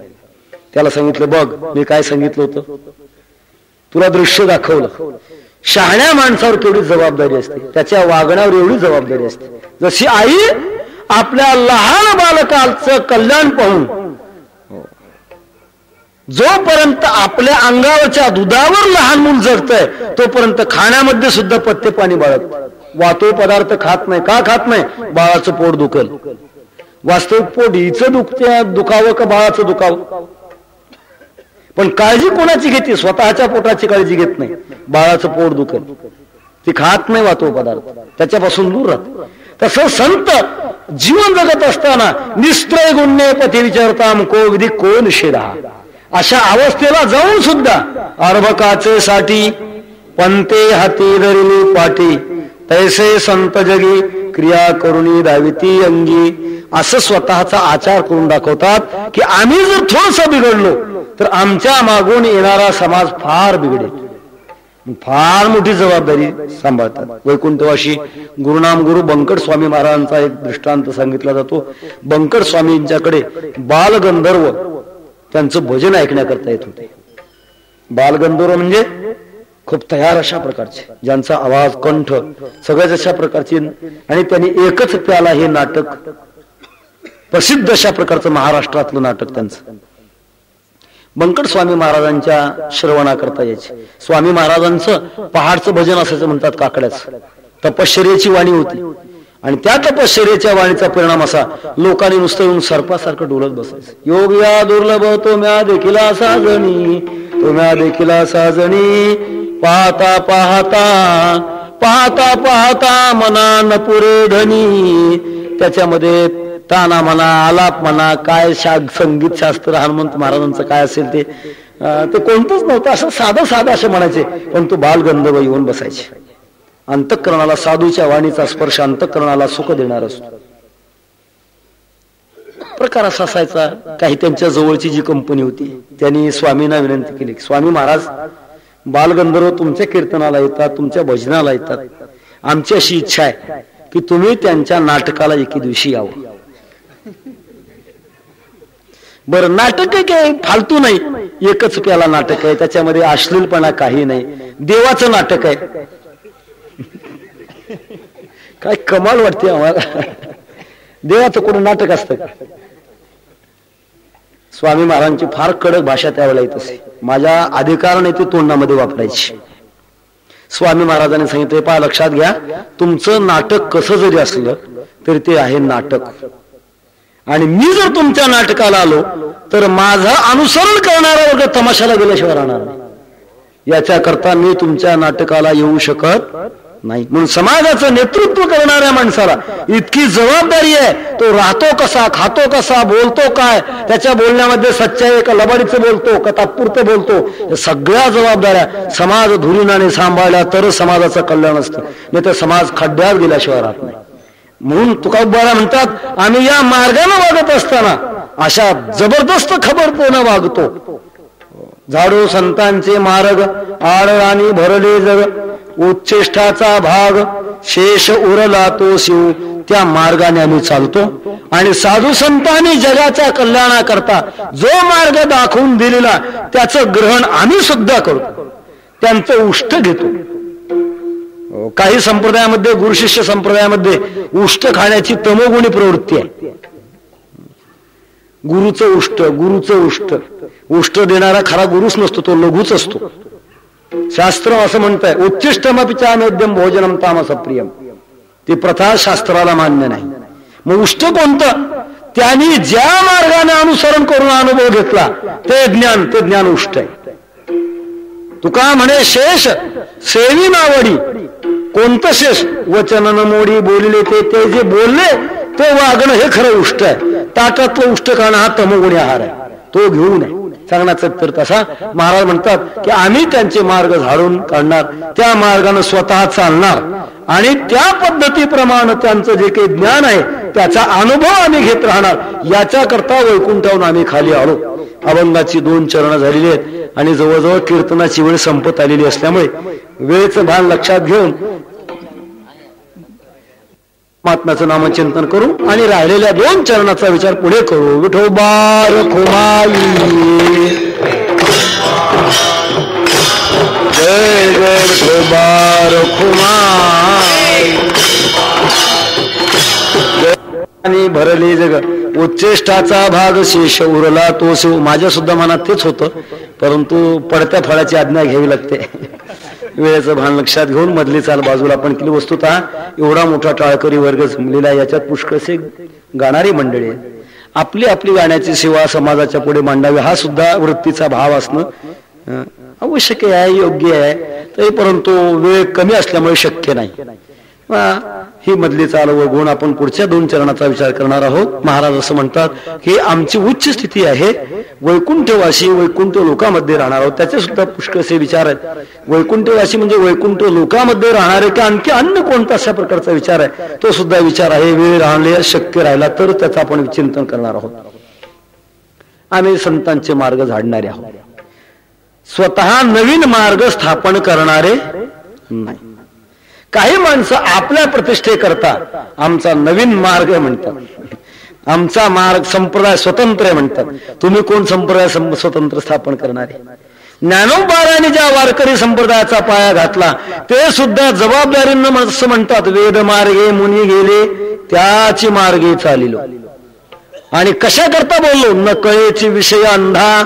त्याला सांगितलं, बघ मी काय सांगितलं होतं, तुला दृश्य दाखवलं. शहाण्या माणसावर केवढी जबाबदारी असते, त्याच्या वागण्यावर एवढी जबाबदारी असते. जशी आई आपल्या लहान बालकाचं कल्याण पाहून जोपर्यंत आपल्या अंगावरच्या दुधावर लहान मूल जगतंय तोपर्यंत खाण्यामध्ये सुद्धा पथ्य पाणी बाळगत. वातोळ पदार्थ खात नाही. का खात नाही? बाळाचं पोट दुखेल. वास्तविक पोट हिचं दुखावं का बाळाचं दुखावं? पण काळजी कोणाची घेते? स्वतःच्या पोटाची काळजी घेत नाही. बाळाचं पोट दुखेल, ती खात नाही वातोळ पदार्थ, त्याच्यापासून दूर राहत. तसं संत जीवन जगत असताना निस्त्रय गुण्य पथे विचारताम को विधी को निषेधा, अशा अवस्थेला जाऊन सुद्धा अर्भकाचे साठी पंते हाती धरिली पाठी, तैसे संत जगी क्रिया करुणी धाविती अंगी, असं स्वतःचा आचार करून दाखवतात की आम्ही जर थोडस बिघडलो तर आमच्या मागून येणारा समाज फार बिघडेल. फार मोठी जबाबदारी सांभाळतात. वैकुंठवाशी गुरुनाम गुरु बंकट स्वामी महाराजांचा एक दृष्टांत सांगितला जातो. बंकट स्वामींच्याकडे बालगंधर्व त्यांचं भजन ऐकण्याकरता येत होते. बालगंधर्व म्हणजे खूप तयार अशा प्रकारचे, ज्यांचा आवाज कंठ सगळ्याच अशा प्रकारचे, आणि त्यांनी एकच प्याला हे नाटक प्रसिद्ध अशा प्रकारचं महाराष्ट्रातलं नाटक त्यांचं बंकट स्वामी महाराजांच्या श्रवणाकरता यायचे. स्वामी महाराजांचं पहाडचं भजन असायचं म्हणतात, काकड्याचं. तपश्चर्याची वाणी होती आणि त्या तपश्चर्याच्या वाणीचा परिणाम असा, लोकांनी नुसतं येऊन सर्पासारखं डोलत बसायचं. योग या दुर्लभ तो म्या देखिला साजणी, तो म्या देखिला साजणी, पाहता पाहता पाहता पाहता मना न पुरे धनी. त्याच्यामध्ये ताना म्हणा, आलाप म्हणा, काय संगीत शास्त्र हनुमंत महाराजांचं काय असेल ते कोणतंच नव्हतं. असं साधं असं म्हणायचे. पण तो बालगंधर्व येऊन बसायचे. अंतःकरणाला साधूच्या वाणीचा स्पर्श अंतःकरणाला सुख देणार असतो. प्रकार असा असायचा. काही त्यांच्या जवळची जी कंपनी होती त्यांनी स्वामींना विनंती केली, स्वामी महाराज बालगंधर्व तुमच्या कीर्तनाला येतात, तुमच्या भजनाला येतात, आमची अशी इच्छा आहे की तुम्ही त्यांच्या नाटकाला एके दिवशी यावं. बरं, नाटक काय फालतू नाही, एकच प्याला नाटक आहे, त्याच्यामध्ये अश्लीलपणा काही नाही, देवाचं नाटक आहे. काय कमाल वाटते आम्हाला, देवाचं कोणी नाटक असतं का? स्वामी महाराजांची फार कडक भाषा त्यावेळेला येत असे. माझ्या अधिकाराने ते तोंडामध्ये वापरायची. स्वामी महाराजांनी सांगितले, पहा लक्षात घ्या, तुमचं नाटक कसं जरी असलं तरी ते आहे नाटक, आणि मी जर तुमच्या नाटकाला आलो तर माझं अनुसरण करणारा वर्ग तमाशाला गेल्याशिवाय राहणार नाही. याच्याकरता मी तुमच्या नाटकाला येऊ शकत नाही. म्हणून समाजाचं नेतृत्व करणाऱ्या माणसाला इतकी जबाबदारी आहे. तो राहतो कसा, खातो कसा, बोलतो काय, त्याच्या बोलण्यामध्ये सच्चाई का लबाडीचं बोलतो का तात्पुरतं बोलतो, सगळ्या जबाबदाऱ्या समाज धुरीनाने सांभाळल्या तरच समाजाचं कल्याण असतं, नाही तर समाज खड्ड्यात गेल्याशिवाय राहत नाही. म्हणून तुकोबा म्हणतात, आम्ही या मार्गाने वागत असताना अशा जबरदस्त खबरतेनं वागतो. झाडो संतांचे मार्ग आड आणि भरले जग, उच्चेष्टाचा भाग शेष उरला तो शिव, त्या मार्गाने आम्ही चालतो. आणि साधू संतांनी जगाच्या कल्याणाकरता जो मार्ग दाखवून दिलेला त्याचं ग्रहण आम्ही सुद्धा करतो, त्यांचं उष्ट घेतो. काही संप्रदायामध्ये, गुरुशिष्य संप्रदायामध्ये उष्ट खाण्याची तमोगुणी प्रवृत्ती आहे. गुरुचं उष्ट उष्ट देणारा खरा गुरुच नसतो, तो लघुच असतो. शास्त्र असं म्हणतंय, उच्चिष्टमपिचा मध्यम भोजनम तामस प्रियम, ती प्रथा शास्त्राला मान्य नाही. मग उष्ट कोणतं? त्यांनी ज्या मार्गाने अनुसरण करून अनुभव घेतला ते ज्ञान उष्ट आहे. तुका म्हणे शेष सेवी नावडी, कोणतं शेष? वचन न मोडी बोलले ते जे बोलले ते वागणं हे खरं उष्ट आहे. ताटातलं उष्ट खाणं हा तमोगुणी आहार आहे, तो घेऊ नये. सांगण्याचा तर तसा महाराज म्हणतात की आम्ही त्यांचे मार्ग झाडून काढणार, त्या मार्गाने स्वतः चालणार आणि त्या पद्धतीप्रमाणे त्यांचं जे काही ज्ञान आहे त्याचा अनुभव आम्ही घेत राहणार. याच्या करता वैकुंठावरून आम्ही खाली आलो. अभंगाची 2 चरणं झालेली आहेत आणि जवळजवळ कीर्तनाची वेळ संपत आलेली असल्यामुळे वेळेचं भान लक्षात घेऊन महात्म्याचं नामचिंतन करू आणि राहिलेल्या 2 चरणाचा विचार पुढे करू. विठोबा रखुमाई जय जय विठोबा रखुमाई आणि भरली जग उच्चेष्टाचा भाग शेष उरला तो शिव. माझ्या सुद्धा मनात तेच होतं, परंतु पडत्या फळाची आज्ञा घ्यावी लागते. वेळेचं भान लक्षात घेऊन मधली चाल बाजूला आपण केली. वस्तुतः एवढा मोठा टाळकरी वर्ग जमलेला, याच्यात पुष्कळसे गाणारी मंडळी आहे. आपली आपली गाण्याची सेवा समाजाच्या पुढे मांडावी हा सुद्धा वृत्तीचा भाव असणं आवश्यक आहे, योग्य आहे. तरी परंतु वेळ कमी असल्यामुळे शक्य नाही. ही मधली चाल वगळून आपण पुढच्या 2 चरणाचा विचार करणार आहोत. महाराज असं म्हणतात की आमची उच्च स्थिती आहे, वैकुंठवासी वैकुंठ लोकामध्ये राहणार आहोत. त्याचे सुद्धा पुष्कळसे विचार आहेत. वैकुंठवासी म्हणजे वैकुंठ लोकामध्ये राहणारे का आणखी अन्य कोणता अशा प्रकारचा विचार आहे, तो सुद्धा विचार आहे. वेळ राहणे शक्य राहिला तर त्याचं आपण चिंतन करणार आहोत. आम्ही संतांचे मार्ग झाडणारे आहोत, स्वतः नवीन मार्ग स्थापन करणारे नाही. काही माणसं आपल्या प्रतिष्ठे करता आमचा नवीन मार्ग म्हणतात, आमचा मार्ग संप्रदाय स्वतंत्र म्हणतात. तुम्ही कोण संप्रदाय स्वतंत्र स्थापन करणारे? ज्ञानोबारांनी ज्या वारकरी संप्रदायाचा पाया घातला ते सुद्धा जबाबदारीनं असं म्हणतात, वेद मार्गे मुनी गेले त्याची मार्गे चालिलो. आणि कशा करता बोललो? न कळेची विषय अंधा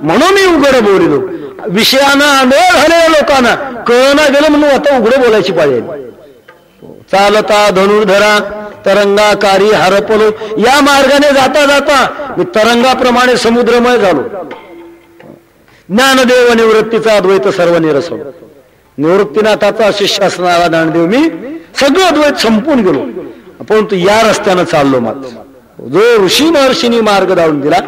म्हणून मी उघड बोलिलो. विषयानं आंधळ झालेल्या लोकांना कळना गेलं म्हणून आता उघड बोलायची पाहिजे. चालता धनुर्धरा तरंगाकारी हरपलो, या मार्गाने जाता जाता मी तरंगाप्रमाणे समुद्रमय झालो. ज्ञानदेव निवृत्तीचा अद्वैत सर्व निरसलो. निवृत्तीनाथाचा शिष्य असणारा ज्ञानदेव मी सगळं अद्वैत संपून गेलो, परंतु या रस्त्यानं चाललो. मात्र जो ऋषी महर्षींनी मार्ग दावून दिला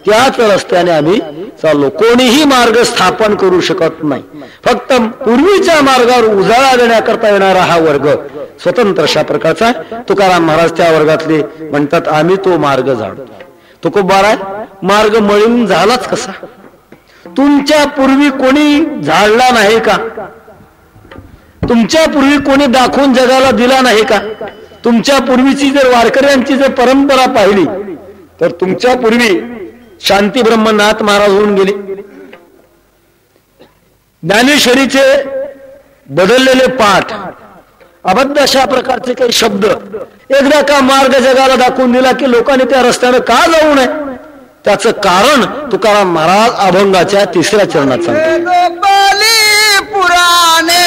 त्याच रस्त्याने आम्ही चाललो. कोणीही मार्ग स्थापन करू शकत नाही. फक्त पूर्वीच्या मार्गावर उजाळा देण्याकरता येणारा हा वर्ग स्वतंत्र अशा प्रकारचा. तुकाराम महाराज त्या वर्गातले म्हणतात आम्ही तो मार्ग झाडतो. तुकोबारा मार्ग मळून झालाच कसा? तुमच्या पूर्वी कोणी झाडला नाही का? तुमच्या पूर्वी कोणी दाखवून जगाला दिला नाही का? तुमच्या पूर्वीची जर वारकऱ्यांची जर परंपरा पाहिली तर तुमच्या पूर्वी शांती ब्रह्मनाथ महाराज होऊन गेले. ज्ञानेश्वरीचे बदललेले पाठ, अबद्ध अशा प्रकारचे काही शब्द, एकदा का मार्ग जगाला दाखवून दिला की लोकांनी त्या रस्त्याने का जाऊ नये? त्याचं कारण तुकाराम महाराज अभंगाच्या 3ऱ्या चरणात सांगतात. पुराणे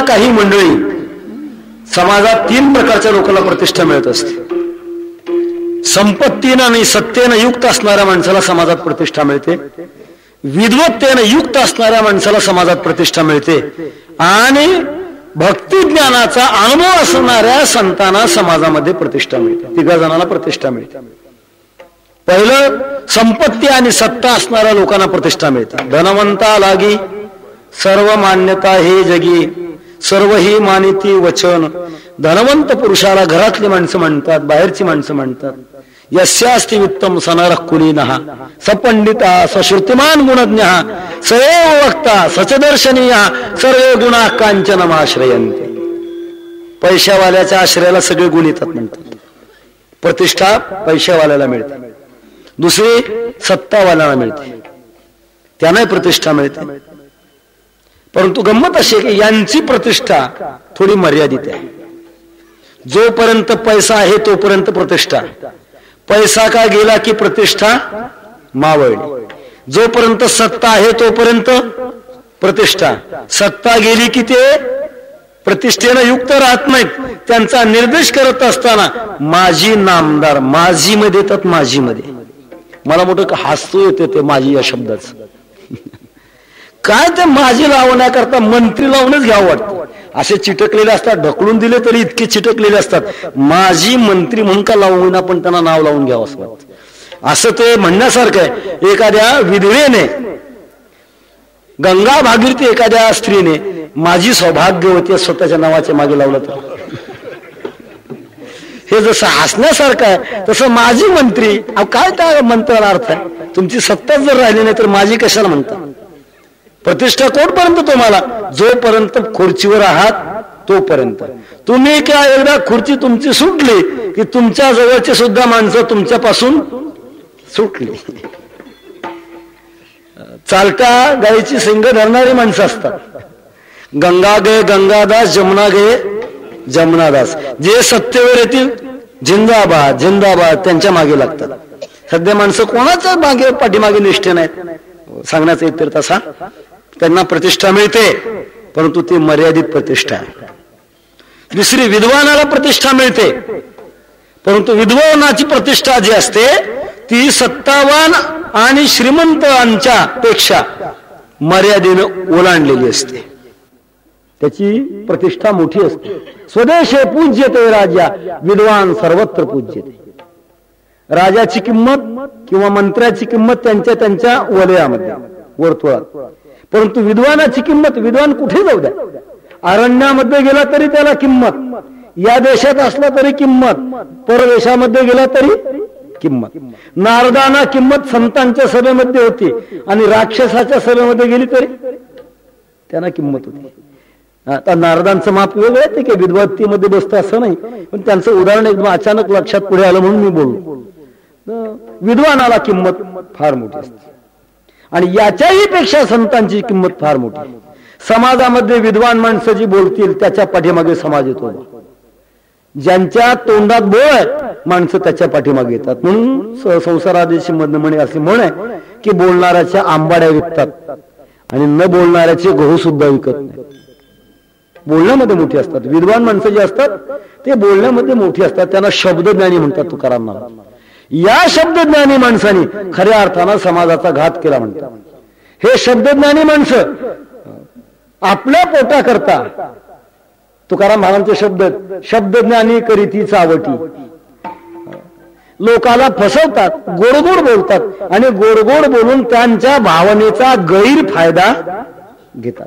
काही मंडळी समाजात 3 प्रकारच्या लोकांना प्रतिष्ठा मिळत असते. संपत्तीनं आणि सत्तेनं युक्त असणाऱ्या माणसाला समाजात प्रतिष्ठा मिळते, विद्वत्तेनं युक्त असणाऱ्या माणसाला समाजात प्रतिष्ठा मिळते आणि भक्ती ज्ञानाचा अनुभव असणाऱ्या संतांना समाजामध्ये प्रतिष्ठा मिळते. 3 जणांना प्रतिष्ठा मिळते. पहिलं संपत्ती आणि सत्ता असणाऱ्या लोकांना प्रतिष्ठा मिळते. धनवंता लागी सर्व मान्यता हे जगी, सर्व ही मानिती वचन. धनवंत पुरुषाला घरातली माणसं म्हणतात, बाहेरची माणसं म्हणतात. यस्यास्ति वित्तम सनरः कुलीनः सपंडिता सश्रुतिमान गुणज्ञ सएव वक्ता सचदर्शनीय सर्व गुणाः कांचनमाश्रयन्ते. पैशावाल्याच्या आश्रयाला सगळे गुण येतात म्हणतात. प्रतिष्ठा पैशावाल्याला मिळते, दुसरी सत्तावाल्याला मिळते. त्यांनाही प्रतिष्ठा मिळते. परंतु गंमत अशी आहे की यांची प्रतिष्ठा थोडी मर्यादित आहे. जोपर्यंत पैसा आहे तोपर्यंत प्रतिष्ठा, पैसा का गेला की प्रतिष्ठा मावळली. जोपर्यंत सत्ता आहे तोपर्यंत प्रतिष्ठा, सत्ता गेली की ते प्रतिष्ठेनं युक्त राहत नाहीत. त्यांचा निर्देश करत असताना माझी नामदार, माझी मध्ये येतात. माझी मध्ये मला मोठं हसू येते ते माझी या शब्दाच. काय ते माझी लावण्याकरता मंत्री लावूनच घ्यावं वाटतं. असे चिटकलेले असतात, ढकलून दिले तरी इतके चिटकलेले असतात. माझी मंत्री म्हणून का लावून आपण त्यांना नाव लावून घ्यावं असं वाटतं. असं ते म्हणण्यासारखं आहे. एखाद्या विधवेने, गंगा भागीरथी एखाद्या स्त्रीने माझी सौभाग्यवती स्वतःच्या नावाच्या मागे लावलं तर हे जसं हसण्यासारखं आहे तसं माझी मंत्री. काय त्या मंत्राला अर्थ आहे? तुमची सत्ताच जर राहिली नाही तर माझी कशाला म्हणता? प्रतिष्ठा कोणपर्यंत तुम्हाला? जोपर्यंत खुर्चीवर आहात तोपर्यंत. तुम्ही क्या एकदा खुर्ची तुमची सुटली की तुमच्या जवळची सुद्धा माणसं तुमच्यापासून सुटली. चालत्या गायीची सिंग धरणारी माणसं असतात. गंगा गे गंगादास, जमुना गे जमुनादास. जे सत्तेवर येतील जिंदाबाद जिंदाबाद त्यांच्या मागे लागतात. सध्या माणसं कोणाच्या मागे पाठीमागे निष्ठे नाहीत. सांगण्याचा एक तसा त्यांना प्रतिष्ठा मिळते, परंतु ती मर्यादित प्रतिष्ठा आहे. दुसरी, विद्वानाला प्रतिष्ठा मिळते, परंतु विद्वानाची प्रतिष्ठा जी असते ती सत्तावान आणि श्रीमंतांच्या पेक्षा मर्यादेने ओलांडलेली असते. त्याची प्रतिष्ठा मोठी असते. स्वदेशे पूज्यते राजा, विद्वान सर्वत्र पूज्यते. राजाची किंमत किंवा मंत्र्याची किंमत त्यांच्या त्यांच्या वलयामध्ये, वर्तुळात. परंतु विद्वानाची किंमत, विद्वान कुठे जाऊ द्या, अरण्यामध्ये गेला तरी त्याला किंमत, या देशात असला तरी किंमत, परदेशामध्ये गेला तरी किंमत. नारदांना किंमत संतांच्या सभेमध्ये होती आणि राक्षसाच्या सभेमध्ये गेली तरी त्यांना किंमत होती. आता नारदांचं माप वेगळं आहे, ते काही विद्वत्तेमध्ये बसतं असं नाही, पण त्यांचं उदाहरण एकदम अचानक लक्षात पुढे आलं म्हणून मी बोललो. विद्वानाला किंमत फार मोठी असते आणि याच्याही पेक्षा संतांची किंमत फार मोठी. समाजामध्ये विद्वान माणसं जी बोलतील त्याच्या पाठीमागे समाज येतो. ज्यांच्या तोंडात बोळ आहे माणसं त्याच्या पाठीमागे येतात. म्हणून संसारादेशी म्हणे असे म्हणे की बोलणाऱ्याच्या आंबाड्या विकतात आणि न बोलणाऱ्याचे गहू सुद्धा विकत नाही. बोलण्यामध्ये मोठी असतात विद्वान माणसं जी असतात, ते बोलण्यामध्ये मोठी असतात. त्यांना शब्दज्ञानी म्हणतात तुकाराम महाराज. या शब्दज्ञानी माणसाने खऱ्या अर्थानं समाजाचा घात केला म्हणतात. हे शब्दज्ञानी माणसं आपल्या पोटाकरता, तुकाराम महाराजांचे शब्द, शब्दज्ञानी करीती चावटी, लोकाला फसवतात, गोडगोड बोलतात आणि गोडगोड बोलून त्यांच्या भावनेचा गैरफायदा घेतात.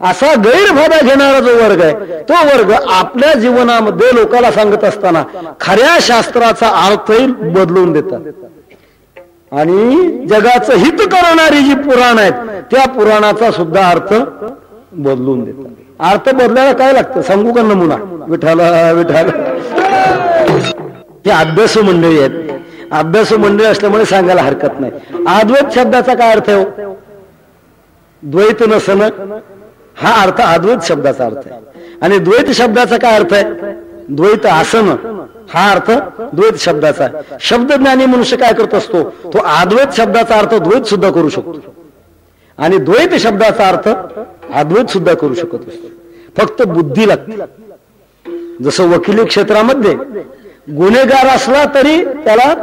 असा गैरफायदा घेणारा जो वर्ग आहे तो वर्ग आपल्या जीवनामध्ये लोकाला सांगत असताना खऱ्या शास्त्राचा अर्थही बदलून देतात आणि जगाचं हित करणारी जी पुराण आहेत त्या पुराणाचा सुद्धा अर्थ बदलून देतात. अर्थ बदलायला काय लागतं सांगू का नमुना? विठाला विठाला. ते अभ्यासू मंडळी आहेत. अभ्यासू मंडळी असल्यामुळे सांगायला हरकत नाही. अद्वैत शब्दाचा काय अर्थ आहे? द्वैत नसणं हा अर्थ अद्वैत शब्दाचा अर्थ आहे. आणि द्वैत शब्दाचा काय अर्थ आहे? द्वैत आसन हा अर्थ द्वैत शब्दाचा आहे. शब्दज्ञानी मनुष्य काय करत असतो? तो अद्वैत शब्दाचा अर्थ द्वैत सुद्धा करू शकतो आणि द्वैत शब्दाचा अर्थ अद्वैत सुद्धा करू शकत असतो. फक्त बुद्धी लागते. जसं वकिली क्षेत्रामध्ये गुन्हेगार असला तरी त्याला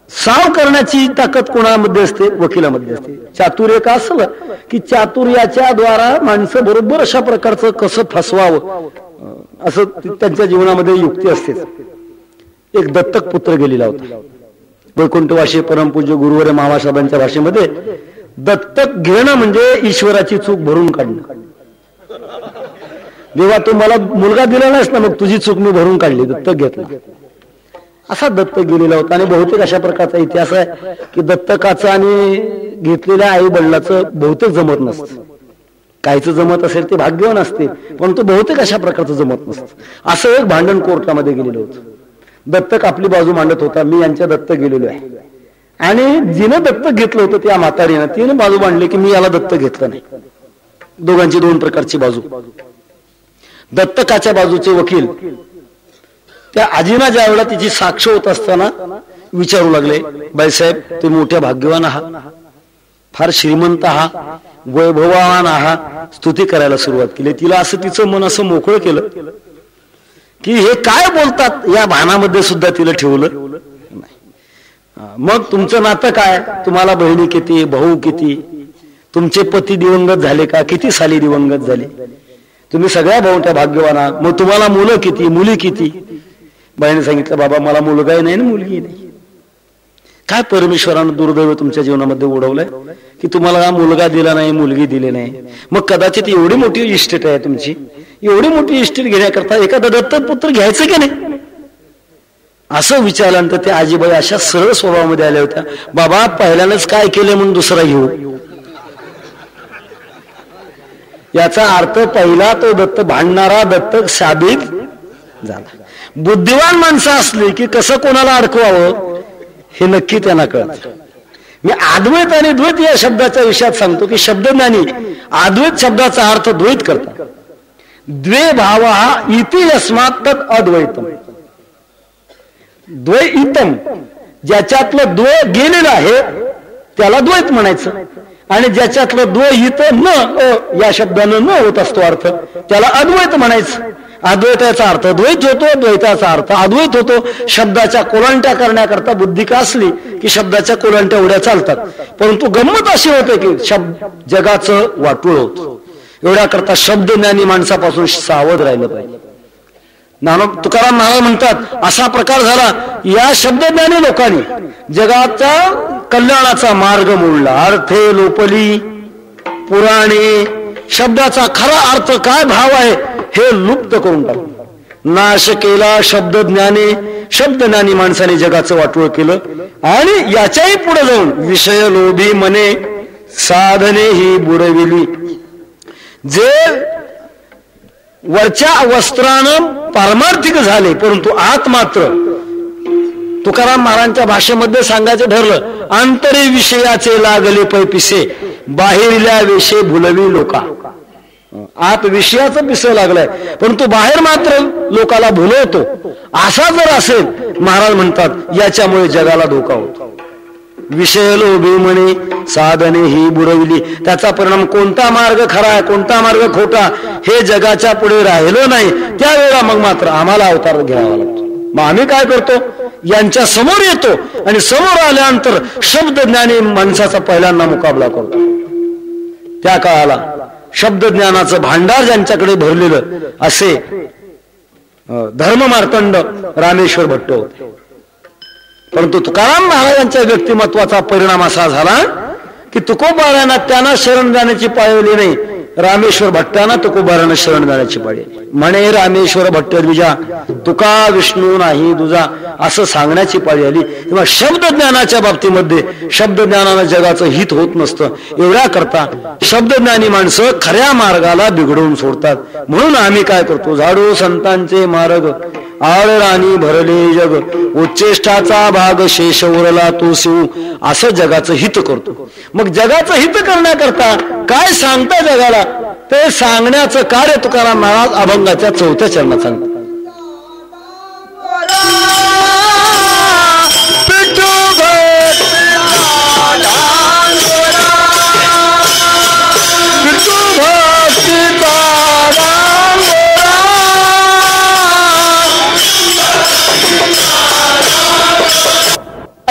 साव करण्याची ताकद कोणामध्ये असते? वकिलामध्ये असते. चातुर्य का असलं की चातुर्याच्या द्वारा माणसं बरोबर अशा प्रकारचं कसं फसवावं असं त्यांच्या जीवनामध्ये युक्ती असते. एक दत्तक पुत्र गेलेला होता. वैकुंठवासी परमपूज्य गुरुवर्य महासाहेबांच्या भाषेमध्ये दत्तक घेणं म्हणजे ईश्वराची चूक भरून काढणं. देवा तू मला मुलगा दिला नाहीस ना, मग तुझी चूक मी भरून काढली, दत्तक घेतला. असा दत्तक गेलेला होता. आणि बहुतेक अशा प्रकारचा इतिहास आहे की दत्तकाचं आणि घेतलेल्या आई वडिलाचं बहुतेक जमत नसतं. काहीच जमत असेल ते भाग्यवान असते, परंतु बहुतेक अशा प्रकारचं जमत नसतं. असं एक भांडण कोर्टामध्ये गेलेलं होतं. दत्तक आपली बाजू मांडत होता, मी यांच्या दत्तक गेलेलो आहे आणि जिनं दत्तक घेतलं होतं त्या म्हातारीनं तिने बाजू मांडली की मी याला दत्तक घेतलं नाही. दोघांची दोन प्रकारची बाजू. दत्तकाच्या बाजूचे वकील त्या आजीना ज्या वेळेला तिची साक्ष होत असताना विचारू लागले, बाईसाहेब तुम्ही मोठ्या भाग्यवान आहात, फार श्रीमंत आहात, वैभवान आहात. स्तुती करायला सुरुवात केली. तिला असं तिचं मन असं मोकळं केलं की हे काय बोलतात या भानामध्ये सुद्धा तिला ठेवलं. मग तुमचं नातं काय, तुम्हाला बहिणी किती, भाऊ किती, तुमचे पती दिवंगत झाले का, किती साली दिवंगत झाले, तुम्ही सगळ्या भाऊंच्या भाग्यवान आहात, मग तुम्हाला मुलं किती, मुली किती. बाईने सांगितलं बाबा मला मुलगाही नाही ना मुलगी नाही. काय परमेश्वरानं दुर्दैव तुमच्या जीवनामध्ये उडवलंय की तुम्हाला मुलगा दिला नाही, मुलगी दिली नाही. मग कदाचित एवढी मोठी इस्टेट आहे तुमची, एवढी मोठी इस्टेट घेण्याकरता एखादा दत्तक पुत्र घ्यायचं की नाही असं विचारल्यानंतर त्या आजीबाई अशा सरळ स्वभावामध्ये आल्या होत्या, बाबा पहिल्यानंच काय केलं म्हणून दुसरा घेऊ. याचा अर्थ पहिला तो दत्त भांडणारा दत्तक साबित झाला. बुद्धिवान माणसं असली की कसं कोणाला अडकवावं हे नक्की त्यांना कळत. मी अद्वैत आणि द्वैत या शब्दाच्या विषयात सांगतो की शब्दज्ञानी अद्वैत शब्दाचा अर्थ द्वैत करतात. द्वे भाव इति यस्मात् तत् अद्वैतम. द्वैतम ज्याच्यातलं द्वै गेलेलं आहे त्याला द्वैत म्हणायचं, आणि ज्याच्यातलं द्वैत न या शब्दानं न होत असतो अर्थ त्याला अद्वैत म्हणायचं. अद्वैताचा अर्थ द्वैत होतो, द्वैताचा अर्थ अद्वैत होतो. शब्दाच्या कोलांट्या करण्याकरता बुद्धी का असली की शब्दाच्या कोलांट्या उड्या चालतात, परंतु गंमत अशी होते की जगाचं वाटोळ होतं. एवढ्या करता शब्दज्ञानी माणसापासून सावध राहिलं पाहिजे. तुकाराम महाराज म्हणतात असा प्रकार झाला या शब्दज्ञानी लोकांनी जगाचा कल्याणाचा मार्ग मोडला. अर्थे लोपली पुराणे, शब्दाचा खरा अर्थ काय भाव आहे हे लुप्त करून टाकलं. नाश केला शब्दज्ञाने, शब्दज्ञानी माणसाने जगाचं वाटोळ केलं. आणि याच्याही पुढे जाऊन विषय लोभी मने साधने ही बुडविली. जे वरच्या वस्त्रानं पारमार्थिक झाले परंतु आत मात्र तुकाराम महाराजांच्या भाषेमध्ये सांगायचं ठरलं, आंतरी विषयाचे लागले पैपिसे बाहेरल्या विषय भुलवी लोका. आत विषयाचं पिसं लागलंय परंतु बाहेर मात्र लोकाला भुलवतो. असा जर असेल महाराज म्हणतात याच्यामुळे जगाला धोका होतो. विषय लोभी म्हणे साधने ही बुडविली. त्याचा परिणाम कोणता मार्ग खरा आहे कोणता मार्ग खोटा हे जगाच्या पुढे राहिलं नाही. त्यावेळेला मग मात्र आम्हाला अवतार घ्यावा लागतो. मग आम्ही काय करतो, यांच्या समोर येतो आणि समोर आल्यानंतर शब्दज्ञानी माणसाचा पहिल्यांदा मुकाबला करतो. त्या काळाला शब्दज्ञानाचं भांडार ज्यांच्याकडे भरलेलं असे धर्ममार्तंड रामेश्वर भट्ट होते. परंतु तुकाराम महाराजांच्या व्यक्तिमत्वाचा परिणाम असा झाला की तुकोबारांना त्यांना शरण जाण्याची पाळली नाही, रामेश्वर भट्टांना तुकोबारांना शरण जाण्याची पाळी. म्हणे रामेश्वर भट्ट द्विजा तुका विष्णू नाही दुजा असं सांगण्याची पाळी आली. तेव्हा शब्दज्ञानाच्या बाबतीमध्ये शब्दज्ञानानं जगाचं हित होत नसतं. एवढ्या करता शब्दज्ञानी माणसं खऱ्या मार्गाला बिघडवून सोडतात. म्हणून आम्ही काय करतो, झाडू संतांचे मार्ग आळ राणी भरले जग उच्चेष्टाचा भाग शेष उरला तो शिव असं जगाचं हित करतो. मग जगाचं हित करण्याकरता काय सांगता जगाला ते सांगण्याचं कार्य तुकाराम महाराज अभंगाच्या 4थ्या चरणात सांगतात.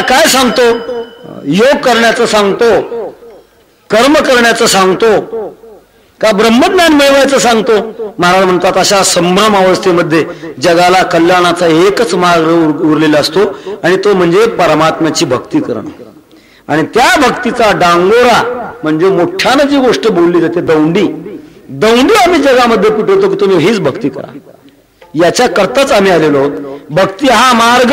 काय सांगतो, योग करण्याचं सांगतो, कर्म करण्याचं सांगतो का ब्रह्मज्ञान मिळवायचं सांगतो. महाराज म्हणतात अशा संभ्रम अवस्थेमध्ये जगाला कल्याणाचा एकच मार्ग उरलेला असतो आणि तो म्हणजे परमात्म्याची भक्ती करणं. आणि त्या भक्तीचा डांगोरा म्हणजे मोठ्यानं जी गोष्ट बोलली जाते दौंडी, दौंडी आम्ही जगामध्ये पिटवतो की तुम्ही हीच भक्ती करा. याच्या करताच आम्ही आलेलो आहोत. भक्ती हा मार्ग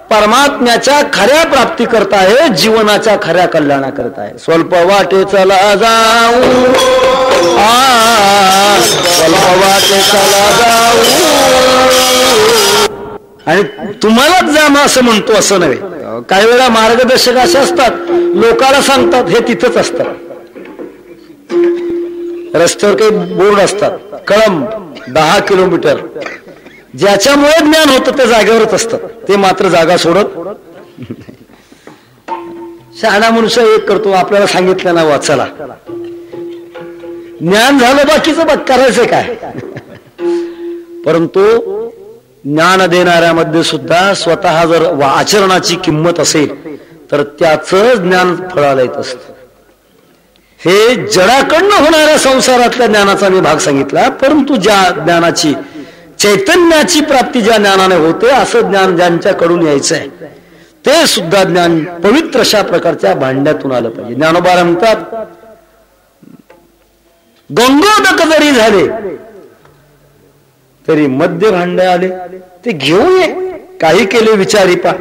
परमात्म्याच्या खऱ्या प्राप्ती करता आहे, जीवनाच्या खऱ्या कल्याणा करता आहे. स्वल्प वाटे चला जाऊ, स्वल्प वाटे चला जाऊ, आणि तुम्हालाच जा मग असं म्हणतो असं नव्हे. काही वेळा मार्गदर्शक असे असतात, लोकांना सांगतात, हे तिथंच असतात. रस्त्यावर काही बोर्ड असतात, कळंब 10 किलोमीटर, ज्याच्यामुळे ज्ञान होतं त्या जागेवरच असतात, ते मात्र जागा सोडत. शहाणा मनुष्य एक करतो, आपल्याला सांगितलं ना वाचायला, ज्ञान झालं, बाकीचं बघ करायचं काय. परंतु ज्ञान देणाऱ्यामध्ये सुद्धा स्वतः जर आचरणाची किंमत असेल तर त्याच ज्ञान फळाला येत असत. हे जडाकडनं होणाऱ्या संसारातल्या ज्ञानाचा मी भाग सांगितला. परंतु ज्या ज्ञानाची, चैतन्याची प्राप्ती ज्या ज्ञानाने होते, असं ज्ञान ज्यांच्याकडून यायचं आहे ते सुद्धा ज्ञान पवित्र अशा प्रकारच्या भांड्यातून आलं पाहिजे. ज्ञानोबा म्हणतात, गंगोदक जरी झाले तरी मध्य भांडे आले, ते घेऊन ये. काही केले विचारी पा.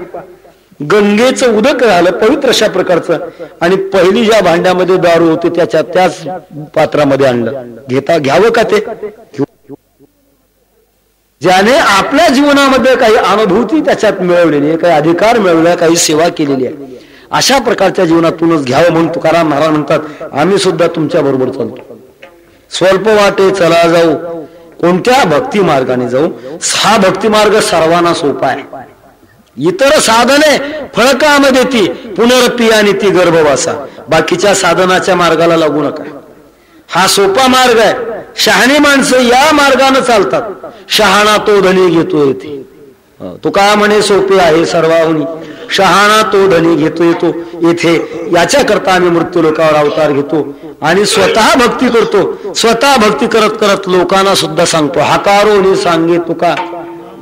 गंगेचं उदक झालं पवित्र अशा प्रकारचं, आणि पहिली ज्या भांड्यामध्ये दारू होती त्याच पात्रामध्ये आणलं. घ्यावं का ते? ज्याने आपल्या जीवनामध्ये काही अनुभूती त्याच्यात मिळवलेली आहे, काही अधिकार मिळवला, काही सेवा केलेली आहे, अशा प्रकारच्या जीवनातूनच घ्यावं म्हणून तुकाराम महाराज म्हणतात, आम्ही सुद्धा तुमच्या बरोबर चालतो. स्वल्प वाटे चला जाऊ, कोणत्या भक्ती मार्गाने जाऊ? हा भक्ती मार्ग सर्वांना सोपा आहे. इतर साधने फळकामध्ये ती पुनरपी आणि ती गर्भवासा, बाकीच्या साधनाच्या मार्गाला लागू नका. हा सोपा मार्ग आहे. शहाणी माणसं या मार्गाने चालतात. शहाणा तो धनी घेतो येते. तो काय म्हणे, सोपे आहे सर्वाहुनी, शहाणा तो धनी घेतो येतो येथे. याच्या करता आम्ही मृत्यू लोकावर अवतार घेतो आणि स्वतः भक्ती करतो. स्वतः भक्ती करत करत लोकांना सुद्धा सांगतो, हाकारोनी सांगे तुका,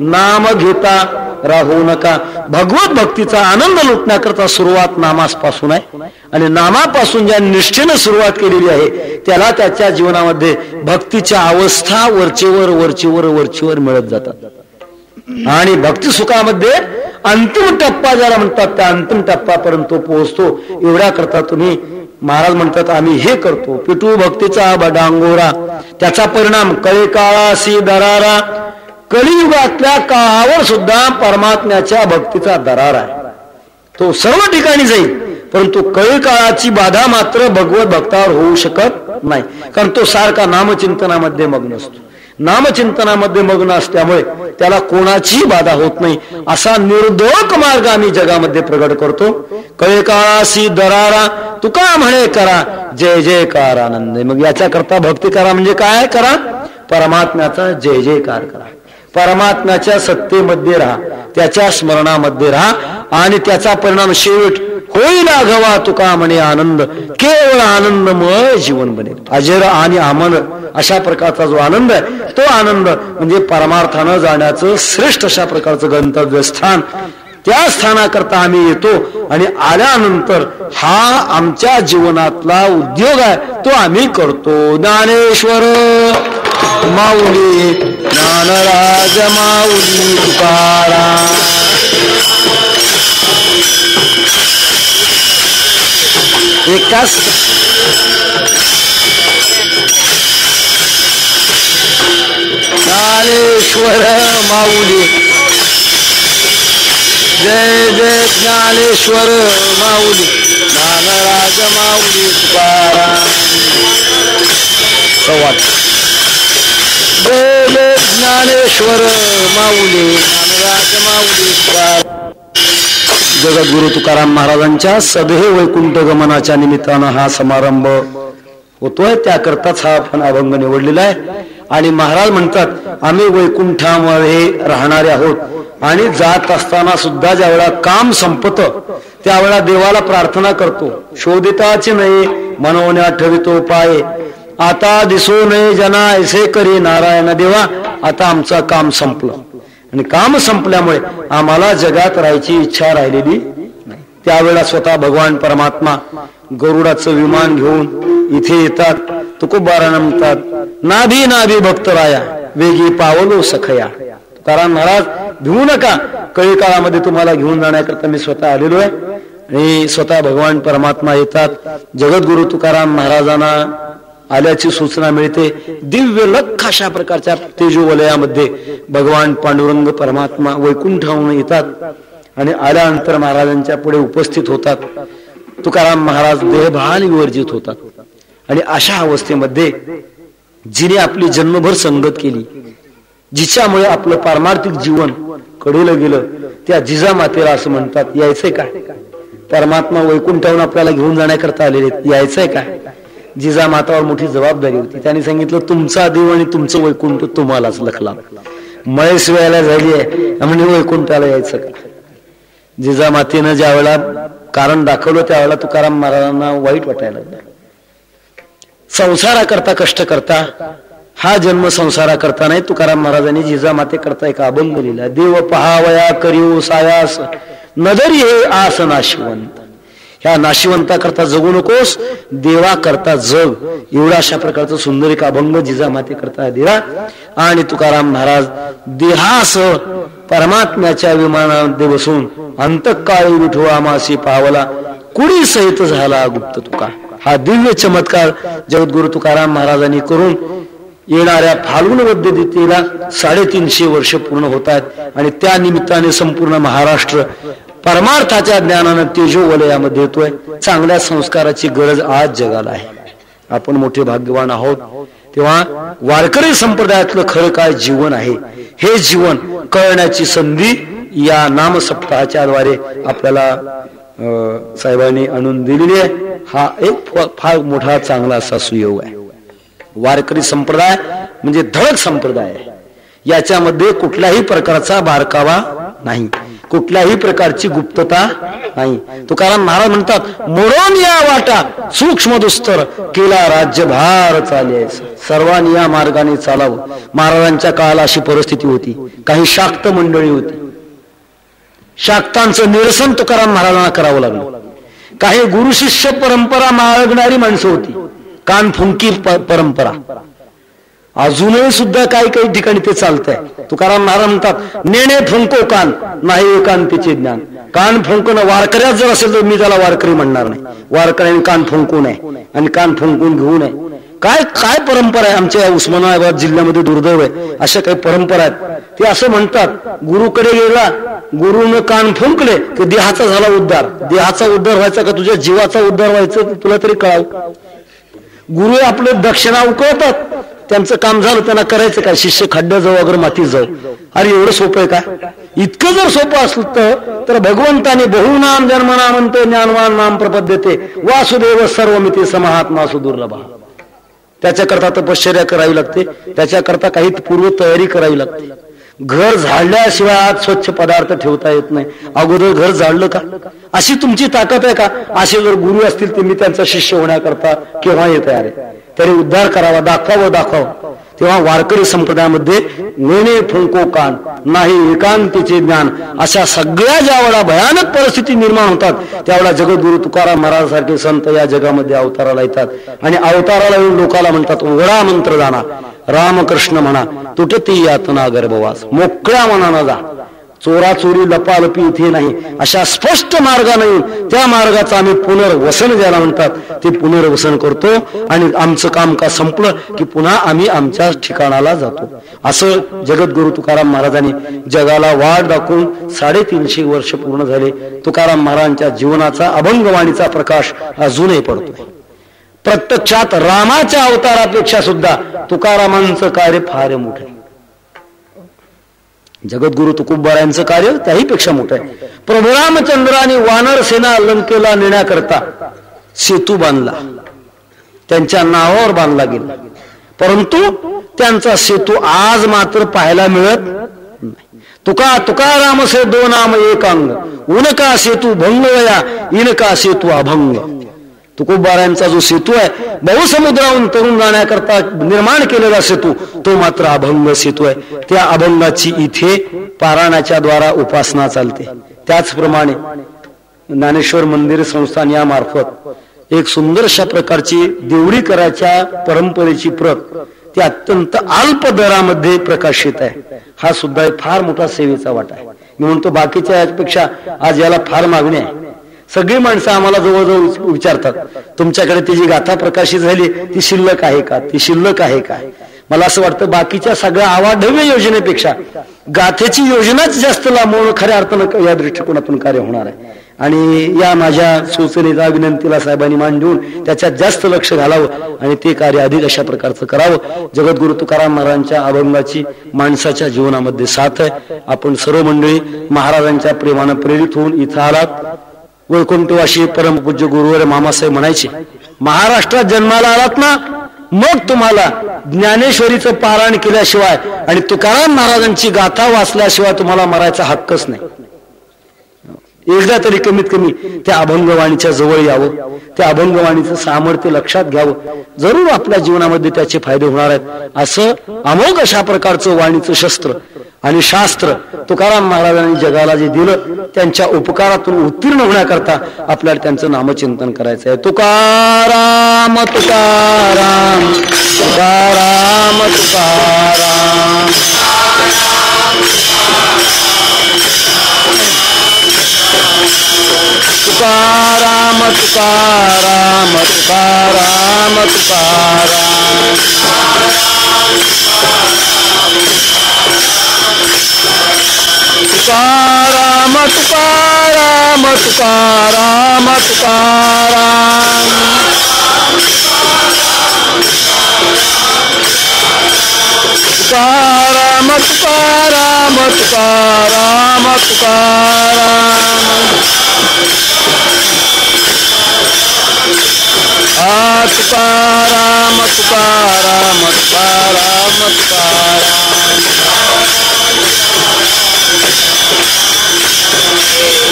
नाम घेता राहू नका. भगवत भक्तीचा आनंद लुटण्याकरता सुरुवात नामापासून आहे, आणि नामापासून ज्या निष्ठेनं सुरुवात केलेली आहे त्याला त्याच्या जीवनामध्ये भक्तीच्या अवस्था वरचीवर मिळत जातात. आणि भक्ती सुखामध्ये अंतिम टप्पा ज्याला म्हणतात त्या अंतिम टप्प्यापर्यंत पोहोचतो. एवढ्या करता तुम्ही, महाराज म्हणतात, आम्ही हे करतो. पिटू भक्तीचा डांगोरा, त्याचा परिणाम कळे काळासी दरारा. कलियुगातल्या काळावर सुद्धा परमात्म्याच्या भक्तीचा दरार आहे. तो सर्व ठिकाणी जाईल, परंतु कळी काळाची बाधा मात्र भगवत भक्तावर होऊ शकत नाही, कारण तो सारखा नामचिंतनामध्ये मग्न असतो. नामचिंतनामध्ये मग्न असल्यामुळे त्याला कोणाची बाधा होत नाही. असा निर्दोष मार्ग आम्ही जगामध्ये प्रगट करतो. कळे काळासी दरारा, तुका म्हणे करा जय जयकार आनंद. मग याच्या करता भक्ती करा म्हणजे काय करा? परमात्म्याचा जय जयकार करा. परमात्म्याच्या सत्तेमध्ये राहा, त्याच्या स्मरणामध्ये राहा, आणि त्याचा परिणाम शेवट होईल आघवा तुका म्हणे आनंद. केवळ आनंदमय जीवन बनेल. अजर आणि अमर अशा प्रकारचा जो आनंद आहे, तो आनंद म्हणजे परमार्थानं जाण्याचं श्रेष्ठ अशा प्रकारचं गंतव्य स्थान. त्या स्थानाकरता आम्ही येतो, आणि आल्यानंतर हा आमच्या जीवनातला उद्योग आहे, तो आम्ही करतो. ज्ञानेश्वर माऊली, ज्ञानराज माऊली तुकाराम. एकाच ज्ञानेश्वर माऊली, जय जय ज्ञानेश्वर माऊली, ज्ञानराज माऊली तुकाराम. जय जय ज्ञानेश्वर माऊली, ज्ञानराज माऊली तुकाराम. जगद्गुरु तुकाराम महाराजांच्या सदैव वैकुंठ गमनाच्या निमित्तानं हा समारंभ होतोय. त्याकरताच हा आपण अभंग निवडलेला आहे. आणि महाराज म्हणतात, आम्ही वैकुंठामध्ये राहणारे आहोत, आणि जात असताना सुद्धा ज्यावेळा काम संपतं त्यावेळा देवाला प्रार्थना करतो. शोधिताचे नाही मनवण्या ठेवितो पाये, आता दिसो नये जना ऐसे करी नारायण देवा. आता आमचं काम संपलं, आणि काम संपल्यामुळे आम्हाला जगात राहायची इच्छा राहिलेली नाही. त्यावेळेला स्वतः भगवान परमात्मा गरुडाचं विमान घेऊन इथे येतात. तुकोबारानं म्हणतात, नाभी नाभी भक्त राया वेगी पावलो सखया. तुकाराम महाराज भिवू नका, कळी काळामध्ये तुम्हाला घेऊन जाण्याकरता मी स्वतः आलेलो आहे. आणि स्वतः भगवान परमात्मा येतात. जगद्गुरु तुकाराम महाराजांना आल्याची सूचना मिळते. दिव्य लख अशा प्रकारच्या तेजोवलयामध्ये भगवान पांडुरंग परमात्मा वैकुंठाहून येतात आणि आल्यानंतर महाराजांच्या पुढे उपस्थित होतात. तुकाराम महाराज देहभान विवर्जित होतात. आणि अशा अवस्थेमध्ये जिने आपली जन्मभर संगत केली, जिच्यामुळे आपलं पारमार्थिक जीवन कडेला गेलं, त्या जिजामातेला असं म्हणतात, यायचंय काय? परमात्मा वैकुंठावरून आपल्याला घेऊन जाण्याकरता आलेले, यायचंय काय? जिजामातावर मोठी जबाबदारी होती. त्यांनी सांगितलं, तुमचा देव आणि तुमचं वैकुंठ तुम्हालाच लखला. मळेस वेळेला झाली आहे म्हणजे वैकुंठाला यायचं का? जिजामातेनं ज्या वेळेला कारण दाखवलं त्यावेळेला तुकाराम महाराजांना वाईट वाटायला लागलं. संसाराकरता कष्ट करता, हा जन्म संसाराकरता नाही. तुकाराम महाराजांनी जिजामाते करता एक अभंग लिहिला, देव पहावया करियो सायास नदरी हे आस नाशिवंत. ह्या नाशिवंताकरता जगू नकोस, देवा करता जग. एवढा अशा प्रकारचा सुंदर एक अभंग जिजामाते करता दिला. आणि तुकाराम महाराज देहास परमात्म्याच्या विमानामध्ये बसून अंतकाळी विठोबा मासी पावला कुडी सहित झाला गुप्त तुका. हा दिव्य चमत्कार जगद्गुरु तुकाराम महाराजांनी करून येणाऱ्या फाल्गुन वद्य तिथीला 350 वर्ष पूर्ण होत आहेत. आणि त्या निमित्ताने संपूर्ण महाराष्ट्र परमार्थाच्या ज्ञानानं तेजोवलयामध्ये येतोय. चांगल्या संस्काराची गरज आज जगाला आहे. आपण मोठे भाग्यवान आहोत. तेव्हा वारकरी संप्रदायातलं खरं काय जीवन आहे, हे जीवन कळण्याची संधी या नामसप्ताहाच्या द्वारे आपल्याला साहेबांनी आणून दिलेली आहे. हा एक फार मोठा चांगला असा सुयोग आहे. वारकरी संप्रदाय म्हणजे धडक संप्रदाय आहे. याच्यामध्ये कुठल्याही प्रकारचा बारकावा नाही, कुठल्याही प्रकारची गुप्तता नाही. तुकाराम महाराज म्हणतात, मोडून या वाटा सूक्ष्म दुस्तर केला राज्यभार चालायचा. सर्वांनी या मार्गाने चालावं. महाराजांच्या काळाला अशी परिस्थिती होती. काही शाक्त मंडळी होती, शाक्तांचं निरसन तुकाराम महाराजांना करावं लागलं. काही गुरु शिष्य परंपरा माळगणारी माणसं होती, कानफुंकी परंपरा. अजूनही सुद्धा काही काही ठिकाणी ते चालतंय. तुकाराम महाराज म्हणतात, नेणे फुंको कान नाही एकांतीचे ज्ञान. कान फुंकणं वारकऱ्यात जर असेल तर मी त्याला वारकरी म्हणणार नाही. वारकऱ्यांनी कान फुंकू नये आणि कान फुंकून घेऊ नये. काय काय परंपरा आहे आमच्या या उस्मानाबाद जिल्ह्यामध्ये, दुर्दैव आहे अशा काही परंपरा आहेत. ते असं म्हणतात, गुरुकडे गेला, गुरुनं कान फुंकले की देहाचा झाला उद्धार. देहाचा उद्धार व्हायचा का तुझ्या जीवाचा उद्धार व्हायचं तुला तरी कळाव. गुरु आपले दक्षिणा उकळतात, त्यांचं काम झालं, त्यांना करायचं काय? शिष्य खड्ड्यात जाऊ अगर मातीत जाऊ. अरे एवढं सोपं आहे का? इतकं जर सोपं असलं तर भगवंताने बहुनाम जन्मनामंत ज्ञानवान नाम प्रपद्यते वासुदेव सर्वमिती समहात्मा सुदुर्लभ. त्याच्याकरता तपश्चर्या करावी लागते, त्याच्याकरता काही पूर्व तयारी करावी लागते. घर झाडल्याशिवाय आज स्वच्छ पदार्थ ठेवता येत नाही. अगोदर घर झाडलं का? अशी तुमची ताकद आहे का? असे जर गुरु असतील तर मी त्यांचा शिष्य होण्याकरता केव्हा येत आहे? तरी उद्धार करावा, दाखवावं. तेव्हा वारकरी संप्रदायामध्ये नेणे फुंको कान नाही एकांतीचे ज्ञान, अशा सगळ्या ज्या वेळा भयानक परिस्थिती निर्माण होतात त्यावेळा जगद्गुरु तुकाराम महाराज सारखे संत या जगामध्ये अवताराला येतात. आणि अवताराला येऊन लोकाला म्हणतात, उघडा मंत्र जाणा, रामकृष्ण म्हणा, तुटती यातना गर्भवास, मोकळ्या मनानं जा. चोरा चोरी लपालपी इथे नाही. अशा स्पष्ट मार्गाने येऊन त्या मार्गाचं आम्ही पुनर्वसन ज्याला म्हणतात ते पुनर्वसन करतो. आणि आमचं काम का संपलं की पुन्हा आम्ही आमच्या ठिकाणाला जातो. असं जगद्गुरु तुकाराम महाराजांनी जगाला वाट दाखवून 350 वर्ष पूर्ण झाले. तुकाराम महाराजांच्या जीवनाचा अभंगवाणीचा प्रकाश अजूनही पडतो. प्रत्यक्षात रामाच्या अवतारापेक्षा सुद्धा तुकारामांचं कार्य फार मोठं आहे. जगद्गुरु तुकोबारायांचं कार्य त्याहीपेक्षा मोठं आहे. प्रभू रामचंद्राने वानर सेना लंकेला नेण्याकरता सेतू बांधला, त्यांच्या नावावर बांधला गेला. परंतु त्यांचा सेतू आज मात्र पाहायला मिळत नाही. तुकाराम से दो नाम एक अंग, उनका सेतू भंग वया इनका सेतू अभंग. तुकोबारायांचा जो सेतू आहे, बहुसमुद्रावरून तरुण जाण्याकरता निर्माण केलेला सेतू, तो मात्र अभंग सेतू आहे. त्या अभंगाची इथे पारायणाच्या द्वारा उपासना चालते. त्याचप्रमाणे ज्ञानेश्वर मंदिर संस्थान या मार्फत एक सुंदर अशा प्रकारची देवळी करायच्या परंपरेची प्रत ती अत्यंत अल्प दरामध्ये प्रकाशित आहे. हा सुद्धा एक फार मोठा सेवेचा वाटा आहे. मी म्हणतो बाकीच्या यापेक्षा आज याला फार मागणी आहे. सगळी माणसं आम्हाला जवळजवळ विचारतात, तुमच्याकडे ती जी गाथा प्रकाशित झाली ती शिल्लक आहे का, ती शिल्लक आहे का. मला असं वाटतं बाकीच्या सगळ्या आवाढव्य योजनेपेक्षा गाथेची योजनाच जास्त लांबवणं खऱ्या अर्थानं या दृष्टिकोनातून कार्य होणार आहे. आणि या माझ्या सूचनेला, विनंतीला साहेबांनी मान देऊन त्याच्यात जास्त लक्ष घालावं आणि ते कार्य अधिक अशा प्रकारचं करावं. जगद्गुरु तुकाराम महाराजांच्या अभंगाची माणसाच्या जीवनामध्ये साथ आहे. आपण सर्व मंडळी महाराजांच्या प्रेमानं प्रेरित होऊन इथं आलात. वैकुंठवासी परमपूज्य गुरुवर मामासाहेब म्हणायचे, महाराष्ट्रात जन्माला आलात ना, मग तुम्हाला ज्ञानेश्वरीचं पारायण केल्याशिवाय आणि तुकाराम महाराजांची गाथा वाचल्याशिवाय तुम्हाला मरायचा हक्कच नाही. एकदा तरी कमीत कमी त्या अभंगवाणीच्या जवळ यावं, त्या अभंगवाणीचं सामर्थ्य लक्षात घ्यावं. जरूर आपल्या जीवनामध्ये त्याचे फायदे होणार आहेत. असं अमोघ अशा प्रकारचं वाणीचं शस्त्र आणि शास्त्र तुकाराम महाराजांनी जगाला जे दिलं, त्यांच्या उपकारातून उत्तीर्ण होण्याकरता आपल्याला त्यांचं नामचिंतन करायचं आहे. तुकाराम तुकाराम तुकाराम तुकाराम. तुकाराम तुकाराम तुकाराम तुकाराम. तुकाराम तुकाराम तुकाराम तुकाराम. तुकाराम तुकाराम तुकाराम तुकाराम. तुकाराम तुकाराम तुकाराम तुकाराम.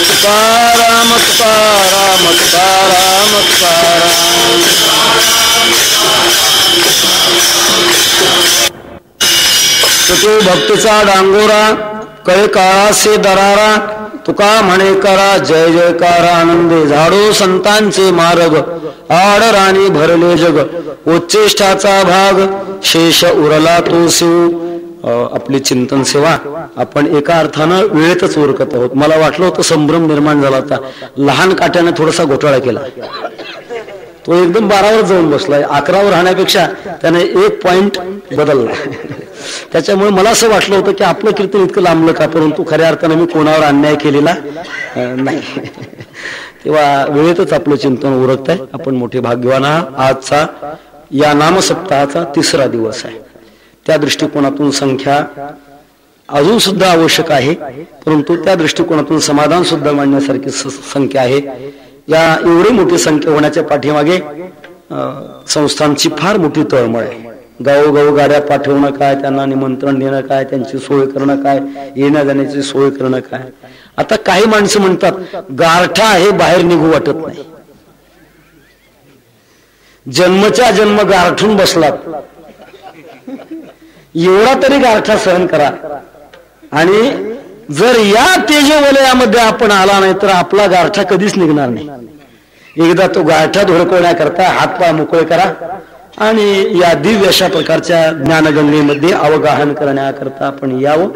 तुकाराम तुकाराम तुकाराम तुकाराम. तुके भक्तीचा डांगोरा कळे काळासे दरारा. तुका म्हणे करा जय जयकार आनंदे झाडो संतांचे मार्ग. आड राणी भरले जग उच्चेष्ठाचा भाग. शेष उरला तो शिव. आपली चिंतन सेवा आपण एका अर्थानं वेळेतच उरकत आहोत. मला वाटलं होतं संभ्रम निर्माण झाला होता. लहान काट्याने थोडासा घोटाळा केला, तो एकदम 12वर जाऊन बसलाय. 11वर राहण्यापेक्षा त्याने 1 पॉइंट बदलला. त्याच्यामुळे मला असं वाटलं होतं की आपलं कीर्तन इतकं लांबलं का, परंतु खऱ्या अर्थानं मी कोणावर अन्याय केलेला नाही. तेव्हा वेळेतच आपलं चिंतन उरकत आहे. आपण मोठे भाग्यवान आहात. आजचा या नामसप्ताहाचा 3रा दिवस आहे. त्या दृष्टिकोनातून संख्या अजून सुद्धा आवश्यक आहे, परंतु त्या दृष्टिकोनातून समाधान सुद्धा मांडण्यासारखी संख्या आहे. या एवढी मोठी संख्या होण्याच्या पाठीमागे संस्थांची फार मोठी तळमळ आहे. गावोगाव गाड्या पाठवणं काय, त्यांना निमंत्रण देणं काय, त्यांची सोय करणं काय, येण्या जाण्याची सोय करणं काय. आता काही माणसं म्हणतात गारठा आहे, बाहेर निघू वाटत नाही. जन्मच्या जन्म गारठून बसलात, एवढा तरी गारठा सहन करा. आणि जर या तेजवलयामध्ये आपण आला नाही तर आपला गारठा कधीच निघणार नाही. एकदा तो गारठा धुडकवण्याकरता हातपाय मोकळे करा आणि या दिव्य अशा प्रकारच्या ज्ञानगंगेमध्ये अवगाहन करण्याकरता आपण यावं.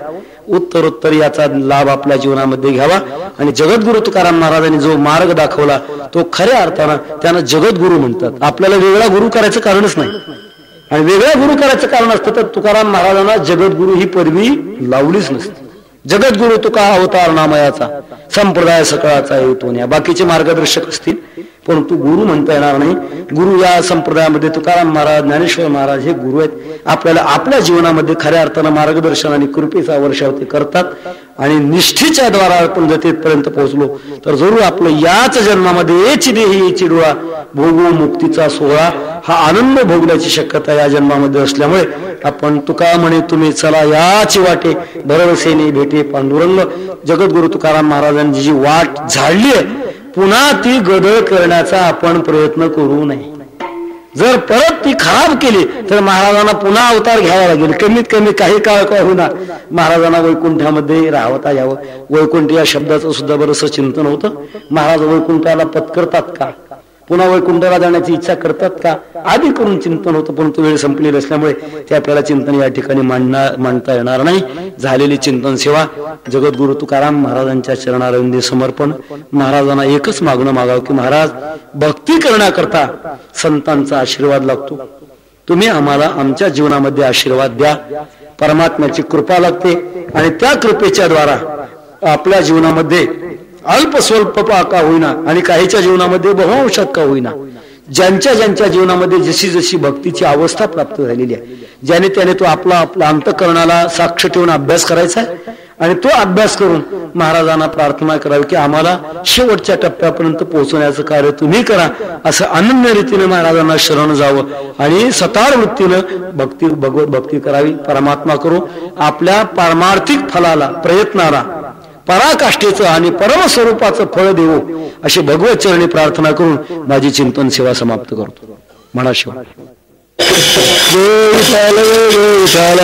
उत्तरोत्तर याचा लाभ आपल्या जीवनामध्ये घ्यावा. आणि जगद्गुरु तुकाराम महाराजांनी जो मार्ग दाखवला तो खऱ्या अर्थानं त्यांना जगद्गुरु म्हणतात. आपल्याला वेगळा गुरु करायचं कारणच नाही. आणि वेगळा गुरु करायचं कारण असतं तर तुकाराम महाराजांना जगद्गुरु ही पदवी लावलीच नसती. जगद्गुरु तुका अवतार नामयाचा संप्रदाय सकळाचा येतो. या बाकीचे मार्गदर्शक असतील, परंतु गुरु म्हणता येणार नाही. गुरु या संप्रदायामध्ये तुकाराम महाराज, ज्ञानेश्वर महाराज हे गुरु आहेत. आपल्याला आपल्या जीवनामध्ये खऱ्या अर्थानं मार्गदर्शन आणि कृपेचा वर्षाव ते करतात. आणि निष्ठेच्या द्वारा आपण जर तिथपर्यंत पोहोचलो तर जरूर आपलं याच जन्मामध्ये एची देही एची डोळा भोगू मुक्तीचा सोहळा हा आनंद भोगण्याची शक्यता या जन्मामध्ये असल्यामुळे आपण तुका म्हणे तुम्ही चला याची वाटे भरवसेने भेटे पांडुरंग. जगद्गुरु तुकाराम महाराजांची जी वाट झाडली आहे पुन्हा ती गदळ करण्याचा आपण प्रयत्न करू नये. जर परत ती खराब केली तर महाराजांना पुन्हा अवतार घ्यावा लागेल. कमीत कमी काही काळ का होईना महाराजांना वैकुंठामध्ये राहता यावं. वैकुंठ या शब्दाचं सुद्धा बरंच चिंतन होतं. महाराज वैकुंठाला पत्करतात का, पुन्हा वैकुंठाला जाण्याची इच्छा करतात का? आधी करून चिंतन होतं, परंतु वेळ संपलेली असल्यामुळे ते आपल्याला चिंतन या ठिकाणी मांडता येणार नाही. झालेली चिंतन सेवा जगद्गुरु तुकाराम महाराजांच्या चरणारविंदी समर्पण. महाराजांना एकच मागणं मागावं की महाराज, भक्ती करण्याकरता संतांचा आशीर्वाद लागतो. तुम्ही आम्हाला आमच्या जीवनामध्ये आशीर्वाद द्या. परमात्म्याची कृपा लागते आणि त्या कृपेच्या द्वारा आपल्या जीवनामध्ये अल्प स्वल्प का होईना आणि काहीच्या जीवनामध्ये बहुअंशात का होईना, ज्यांच्या ज्यांच्या जीवनामध्ये जशी जशी भक्तीची अवस्था प्राप्त झालेली आहे, ज्याने त्याने तो आपला अंतःकरणाला साक्ष ठेवून अभ्यास करायचा आहे आणि तो अभ्यास करून महाराजांना प्रार्थना करावी की आम्हाला शेवटच्या टप्प्यापर्यंत पोहोचवण्याचं कार्य तुम्ही करा, असं अनन्य रीतीने महाराजांना शरण जावं आणि सतार वृत्तीनं भगवत भक्ती करावी. परमात्मा करू आपल्या पारमार्थिक फलाला प्रयत्नाला पराकाष्ठेचं आणि परमस्वरूपाचं फळ देवो, अशी भगवत चरणी प्रार्थना करून माझी चिंतन सेवा समाप्त करतो. म्हणा शिव. जय विठ्ठल जय विठ्ठल.